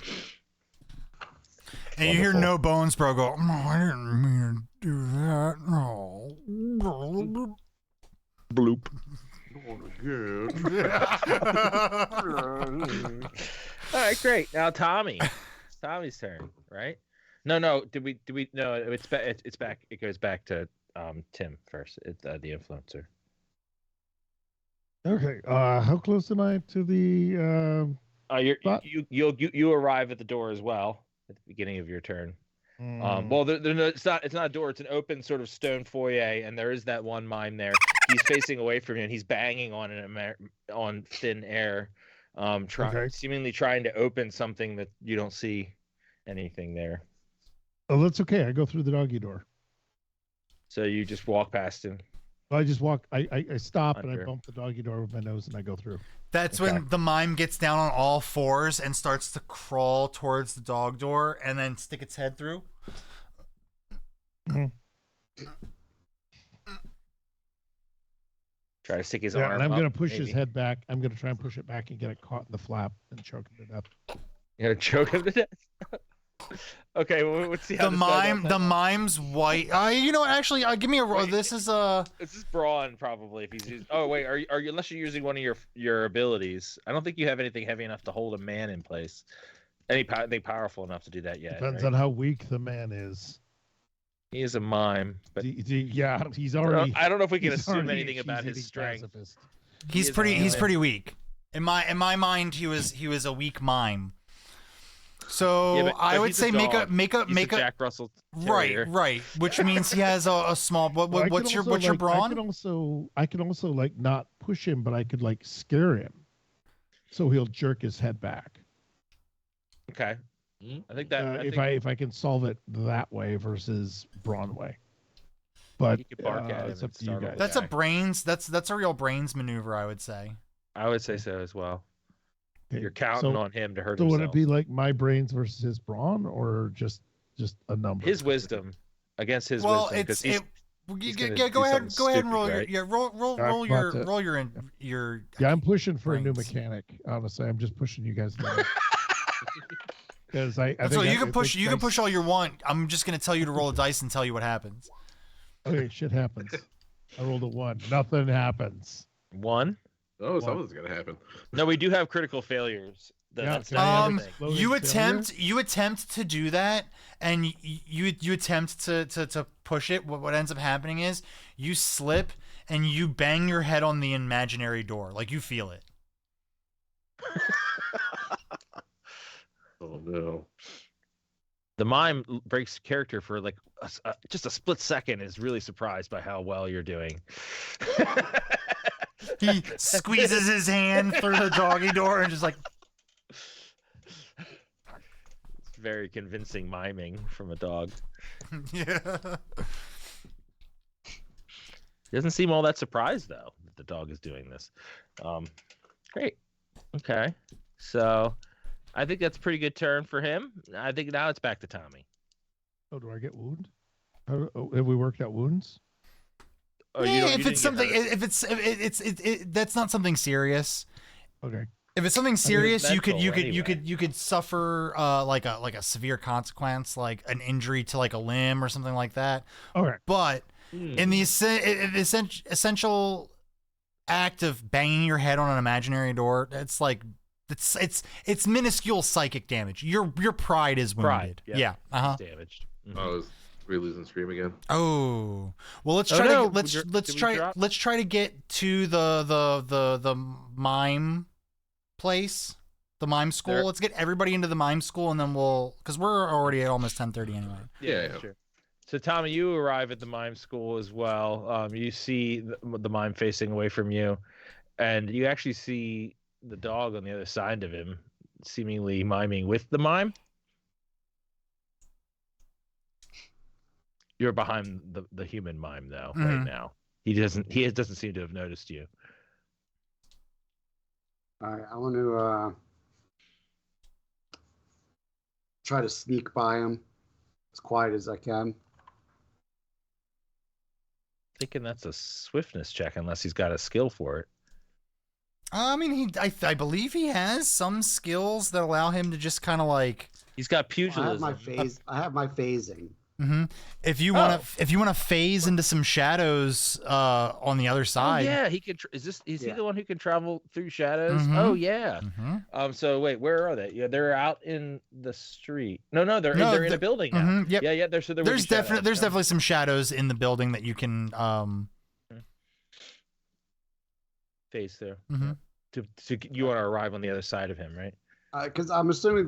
And you hear Wonderful. No Bones Bro go, "Oh, I didn't mean to do that. No." Bloop. All right, great. Now Tommy. It's Tommy's turn, right? No. Did we? No, it's back. It's back. It goes back to Tim first. It's the influencer. Okay. How close am I to the? But- You arrive at the door as well at the beginning of your turn. Mm, Well, it's not a door. It's an open sort of stone foyer, and there is that one mime there. He's facing away from you, and he's banging on on thin air, Okay. seemingly trying to open something that you don't see anything there. oh, that's okay. I go through the doggy door. So you just walk past him. I just walk. I stop and I Under. bump the doggy door with my nose and I go through. That's Okay. when the mime gets down on all fours and starts to crawl towards the dog door and then stick its head through. Try to stick his Yeah, arm and I'm up, gonna push maybe. his head back. I'm gonna try and push it back and get it caught in the flap and choke him to death. You gotta choke him to death. Okay, well, let's see how The this mime, goes. the mime's white. You know, actually, give me a roll. Wait. This is This is brawn probably if he's using. Oh wait, are you unless you're using one of your abilities? I don't think you have anything heavy enough to hold a man in place. Anything powerful enough to do that yet? Depends right? on how weak the man is. He is a mime, but Yeah, he's already. I don't know if we can he's assume already anything a about his cheese-eating strength. pacifist. he's is pretty. a He's mime. pretty weak. In my mind, he was a weak mime. So Yeah, but I would he's a say make a dog. make a He's make a a Jack Russell right, Terrier. right, which means he has a small. Well, I What's could your also, like, brawn? I could also like not push him, but I could like scare him, so he'll jerk his head back. Okay, I think that If I can solve it that way versus brawn way. But You could bark at him it's and up to you startle guys. the That's a guy. brains. That's a real brains maneuver, I would say. I would say so as well. Okay, You're counting so, on him to hurt So would himself. it be like my brains versus his brawn, or just a number? His wisdom against his Well, wisdom? 'Cause it's he's- it. he's Yeah, gonna go do ahead. something Go ahead and stupid, roll right? your roll I'm about to- your. Yeah, I'm pushing for a new brains. mechanic. Honestly, I'm just pushing you guys. Because I So think you can push. think You can dice- push all you want. I'm just gonna tell you to roll a dice and tell you what happens. Okay, shit happens. I rolled a 1. Nothing happens. One. Oh, something's gonna happen. No, we do have critical failures. Yeah, That's can I have the thing. exploding You failure? attempt to do that, and you attempt to push it. What ends up happening is you slip and you bang your head on the imaginary door, like you feel it. Oh no. The mime breaks character for like just a split second. Is really surprised by how well you're doing. He squeezes his hand through the doggy door and just like. It's very convincing miming from a dog. Yeah. He doesn't seem all that surprised though that the dog is doing this. Great. Okay. So I think that's a pretty good turn for him. I think now it's back to Tommy. Oh, do I get wound? Have we worked out wounds? Oh, Yeah, you if didn't it's get something, hurt. if it's that's not something serious. Okay. If it's something serious, you could mental you could suffer like a severe consequence, like an injury to like a limb or something like that. Okay. But in the essential act of banging your head on an imaginary door, it's like it's minuscule psychic damage. Your pride is wounded. Pride, yeah. Yeah. Uh-huh. Damaged. Mhm. Oh, is we losing stream again? Oh. Well, let's Oh, try no. to let's Did let's we try drop? let's try to get to the mime place, the mime school. There. Let's get everybody into the mime school, and then we'll because we're already at almost 10:30 anyway. Yeah. Sure. So Tommy, you arrive at the mime school as well. You see the mime facing away from you, and you actually see the dog on the other side of him, seemingly miming with the mime. You're behind the human mime though, right Mhm. now. He doesn't seem to have noticed you. All right, I want to try to sneak by him as quiet as I can. Thinking that's a swiftness check, unless he's got a skill for it. I mean, I believe he has some skills that allow him to just kind of like. He's got I pugilism. have my phase. I have my phasing. If you want to phase into some shadows on the other Oh, side. yeah, he could. Is he Yeah. the one who can travel through shadows? Mhm. Oh yeah. Mhm. So wait, where are they? Yeah, they're out in the street. No, they're No, in a building now. Mhm, yep. Yeah. There would be There's shadows. definitely some shadows in the building that you can face there. Mhm. You want to arrive on the other side of him, right? Because I'm assuming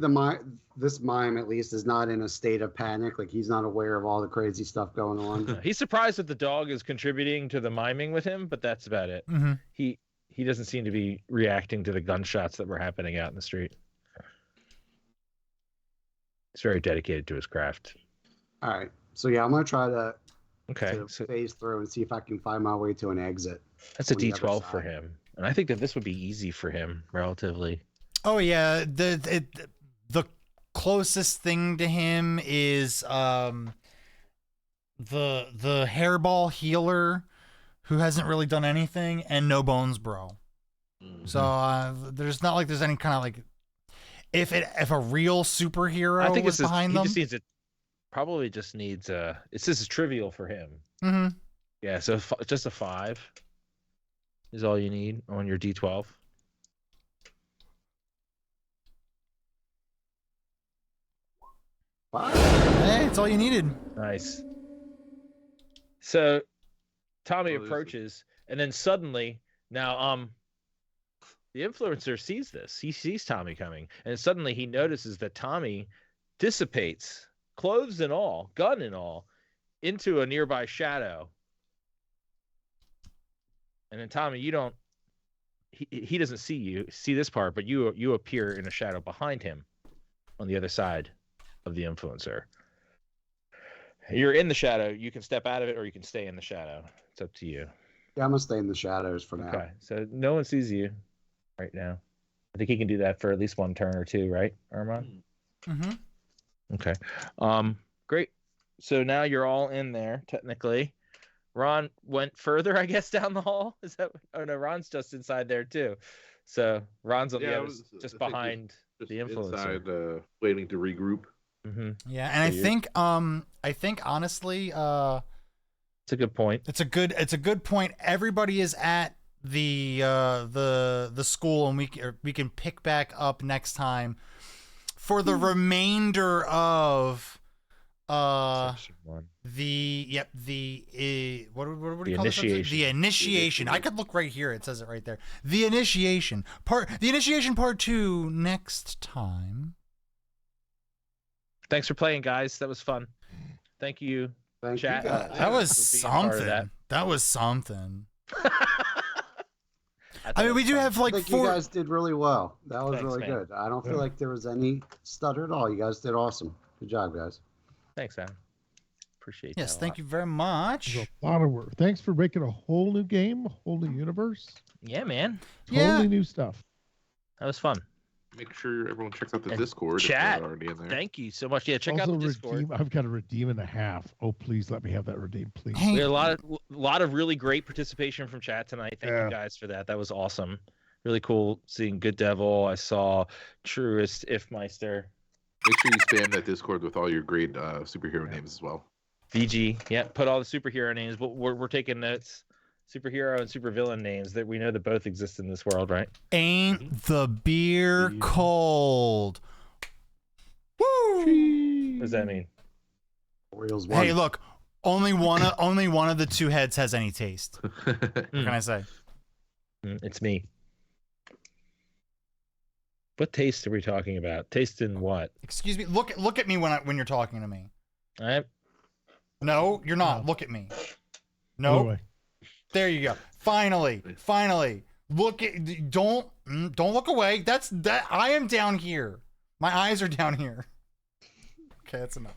this mime at least is not in a state of panic. Like he's not aware of all the crazy stuff going on. He's surprised that the dog is contributing to the miming with him, but that's about it. Mhm. He doesn't seem to be reacting to the gunshots that were happening out in the street. He's very dedicated to his craft. All right, so yeah, I'm gonna try to Okay, to so phase through and see if I can find my way to an exit. that's a on the other D12 for side. him, and I think that this would be easy for him relatively. Oh yeah, the closest thing to him is the hairball healer, who hasn't really done anything, and No Bones Bro. So there's not like there's any kind of like if a real superhero I think was behind he them. just needs it. Probably just needs It's this is trivial for him. Mm-hmm. Yeah, so just a 5 is all you need on your D12. Wow. Hey, it's all you needed. Nice. So Tommy Oh, this is- approaches, and then suddenly now the influencer sees this. He sees Tommy coming, and suddenly he notices that Tommy dissipates, clothes and all, gun and all, into a nearby shadow. And then Tommy, you don't. He doesn't see this part, but you appear in a shadow behind him, on the other side of the influencer. You're in the shadow. You can step out of it, or you can stay in the shadow. It's up to you. Yeah, I'm gonna stay in the shadows for now. Okay, so no one sees you right now. I think he can do that for at least one turn or two, right, Armand? Mm-hmm. Okay. Great. So now you're all in there, technically. Ron went further, I guess, down the hall. Is that? Oh no, Ron's just inside there too. So Ron's on the other, just behind the influencer. Inside, waiting to regroup. Mm-hmm. Yeah, and So I think honestly, it's a good point. it's a good point. Everybody is at the school, and we can pick back up next time for the remainder of Section 1. what do we The call this episode? initiation. The initiation. I could look right here. It says it right there. The initiation part 2 next time. Thanks for playing, guys. That was fun. Thank you, Thank chat. you guys. That was for being a part of something. That was something. I I mean, we do have I like think 4. you guys did really well. That was Thanks, really man. good. I don't feel like there was any stutter at all. You guys did awesome. Good job, guys. Thanks, man. Appreciate Yes, that. thank you very much. There's a lot of work. Thanks for making a whole new game, a whole new universe, Yeah, man. Yeah. totally new stuff. That was fun. Make sure everyone checks out the And Discord chat. if they're already in there. Thank you so much. Yeah, check also, out the Discord. I've got a redeem and a half. Oh, please let me have that redeem, please. Hey, We had a lot of really great participation from chat tonight. Thank Yeah. you guys for that. That was awesome. Really cool seeing Good Devil. I saw Truest Ifmeister, Make sure you spam that Discord with all your great superhero names as well. VG. Yeah, put all the superhero names. But we're taking notes. Superhero and supervillain names that we know that both exist in this world, right? ain't the beer cold? Woo! What does that mean? Orioles won. Hey, look, only one of the two heads has any taste. What can I say? It's me. What taste are we talking about? Taste in what? Excuse me. Look at me when you're talking to me. I No, you're not. No. Look at me. Other No. way. There you go. Finally. Look at. Don't look away. That's that. I am down here. My eyes are down here. Okay, that's enough.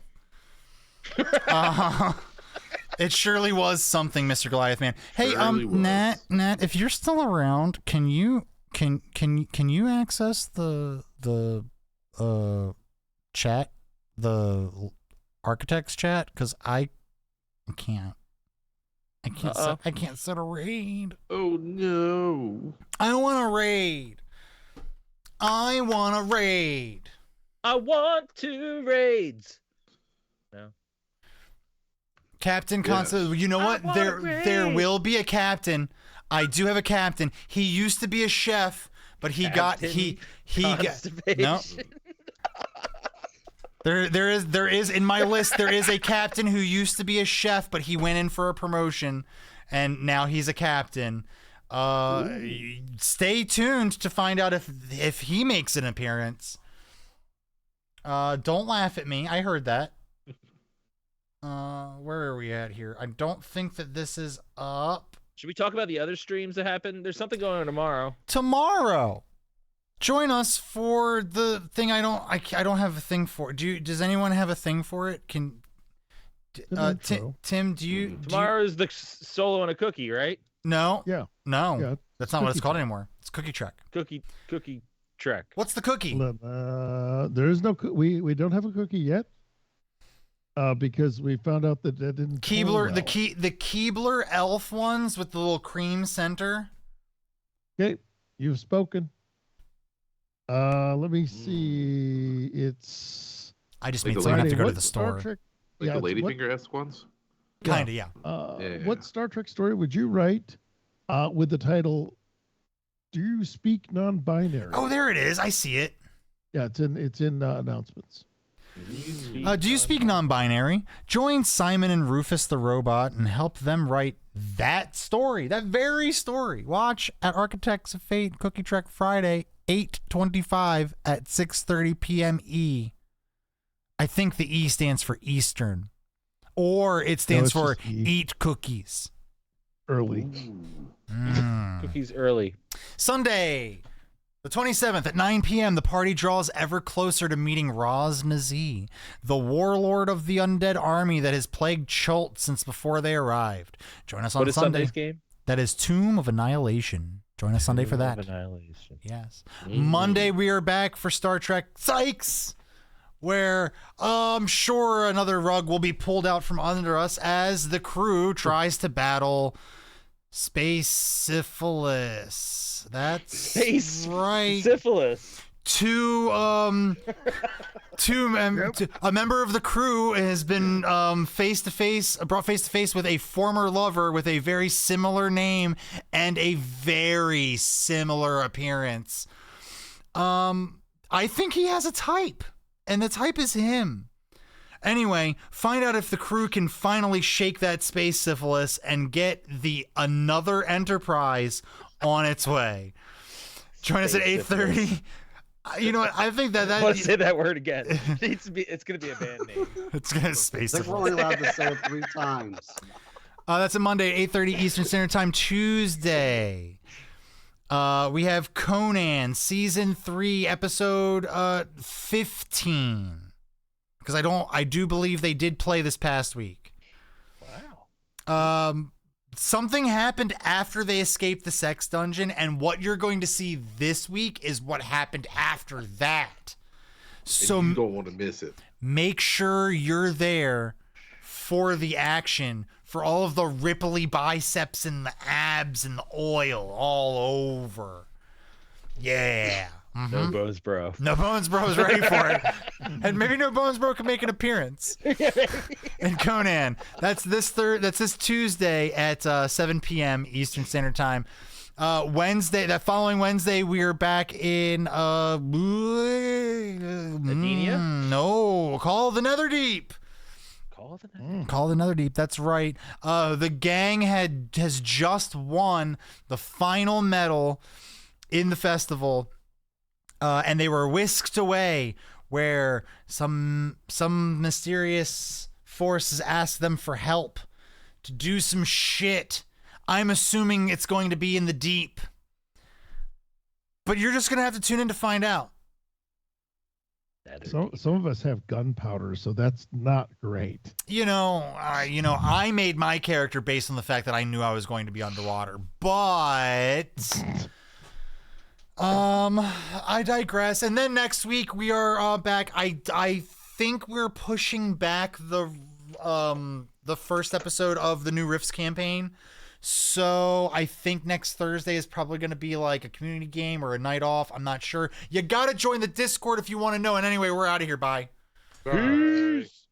It surely was something, Mr. Goliath Man. Hey, Surely was. Nat, if you're still around, can you access the chat, the architects chat? Because I can't. I can't set a raid. Oh no. I want to raid. I want two raids. No. Captain Yes. Constable. You know what? want There a raid. will be a captain. I do have a captain. He used to be a chef, but he got no. Constipation. There is in my list. There is a captain who used to be a chef, but he went in for a promotion, and now he's a captain. Stay tuned to find out if he makes an appearance. Don't laugh at me. I heard that. Where are we at here? I don't think that this is up. Should we talk about the other streams that happen? There's something going on tomorrow. Tomorrow. Join us for the thing I don't have a thing for. Does anyone have a thing for it? An intro. Tim, do you Tomorrow is the solo and a cookie, right? No. Yeah. No. Yeah, That's not what it's Cookie called Trek. anymore. It's Cookie Trek. Cookie Trek. What's the cookie? There is no. We don't have a cookie yet. Because we found out that didn't. Keebler, well. the Keebler elf ones with the little cream center. Okay, you've spoken. Let me see. It's I just Like made the someone have to Friday. go to What the Star store. Trek? Like yeah, the it's what- ladyfinger-esque ones. Kinda, yeah. Yeah. What Star Trek story would you write with the title "Do You Speak Non-Binary"? Oh, there it is. I see it. Yeah, it's in announcements. Do you speak non-binary? Join Simon and Rufus the robot and help them write that story, that very story. Watch at Architects of Fate Cookie Trek Friday, 8/25 at 6:30 p.m. E. I think the E stands for Eastern, or it stands it's for just E. Eat Cookies. Early. Cookies early. Sunday, the 27th at 9 p.m., the party draws ever closer to meeting Roz Nazi, the warlord of the undead army that has plagued Chult since before they arrived. Join us on What is Sunday. Sunday's game? That is Tomb of Annihilation. Join us Sunday for that. Annihilation. Yes. Monday, we are back for Star Trek Sykes, where I'm sure another rug will be pulled out from under us as the crew tries to battle space syphilis. That's Space right. syphilis. A member of the crew has been brought face to face with a former lover with a very similar name and a very similar appearance. I think he has a type, and the type is him. Anyway, find out if the crew can finally shake that space syphilis and get the another Enterprise on its way. Join us at 8:30. You know what? I think that I want to say that word again. It's going to be a band name. It's gonna space I think we're only allowed to say it 3 times. That's a Monday at 8:30 Eastern Standard Time. Tuesday, we have Conan season 3 episode 15. Because I do believe they did play this past week. Wow. Something happened after they escaped the sex dungeon, and what you're going to see this week is what happened after that. So And you don't want to miss it. make sure you're there for the action, for all of the ripply biceps and the abs and the oil all over. Yeah. No Bones Bro. No Bones Bro is ready for it. And maybe No Bones Bro can make an appearance. And Conan. That's this Tuesday at 7 p.m. Eastern Standard Time. That following Wednesday, we are back in Adenia? No, Call of the Netherdeep. Call the name. Call the Netherdeep. That's right. The gang has just won the final medal in the festival. And they were whisked away where some mysterious forces asked them for help to do some shit. I'm assuming it's going to be in the deep. But you're just going to have to tune in to find out. Some of us have gunpowder, so that's not great. I made my character based on the fact that I knew I was going to be underwater. But I digress. And then next week we are back. I think we're pushing back the first episode of the new Rifts campaign. So I think next Thursday is probably going to be like a community game or a night off. I'm not sure. You got to join the Discord if you want to know. And anyway, we're out of here. Bye. Peace.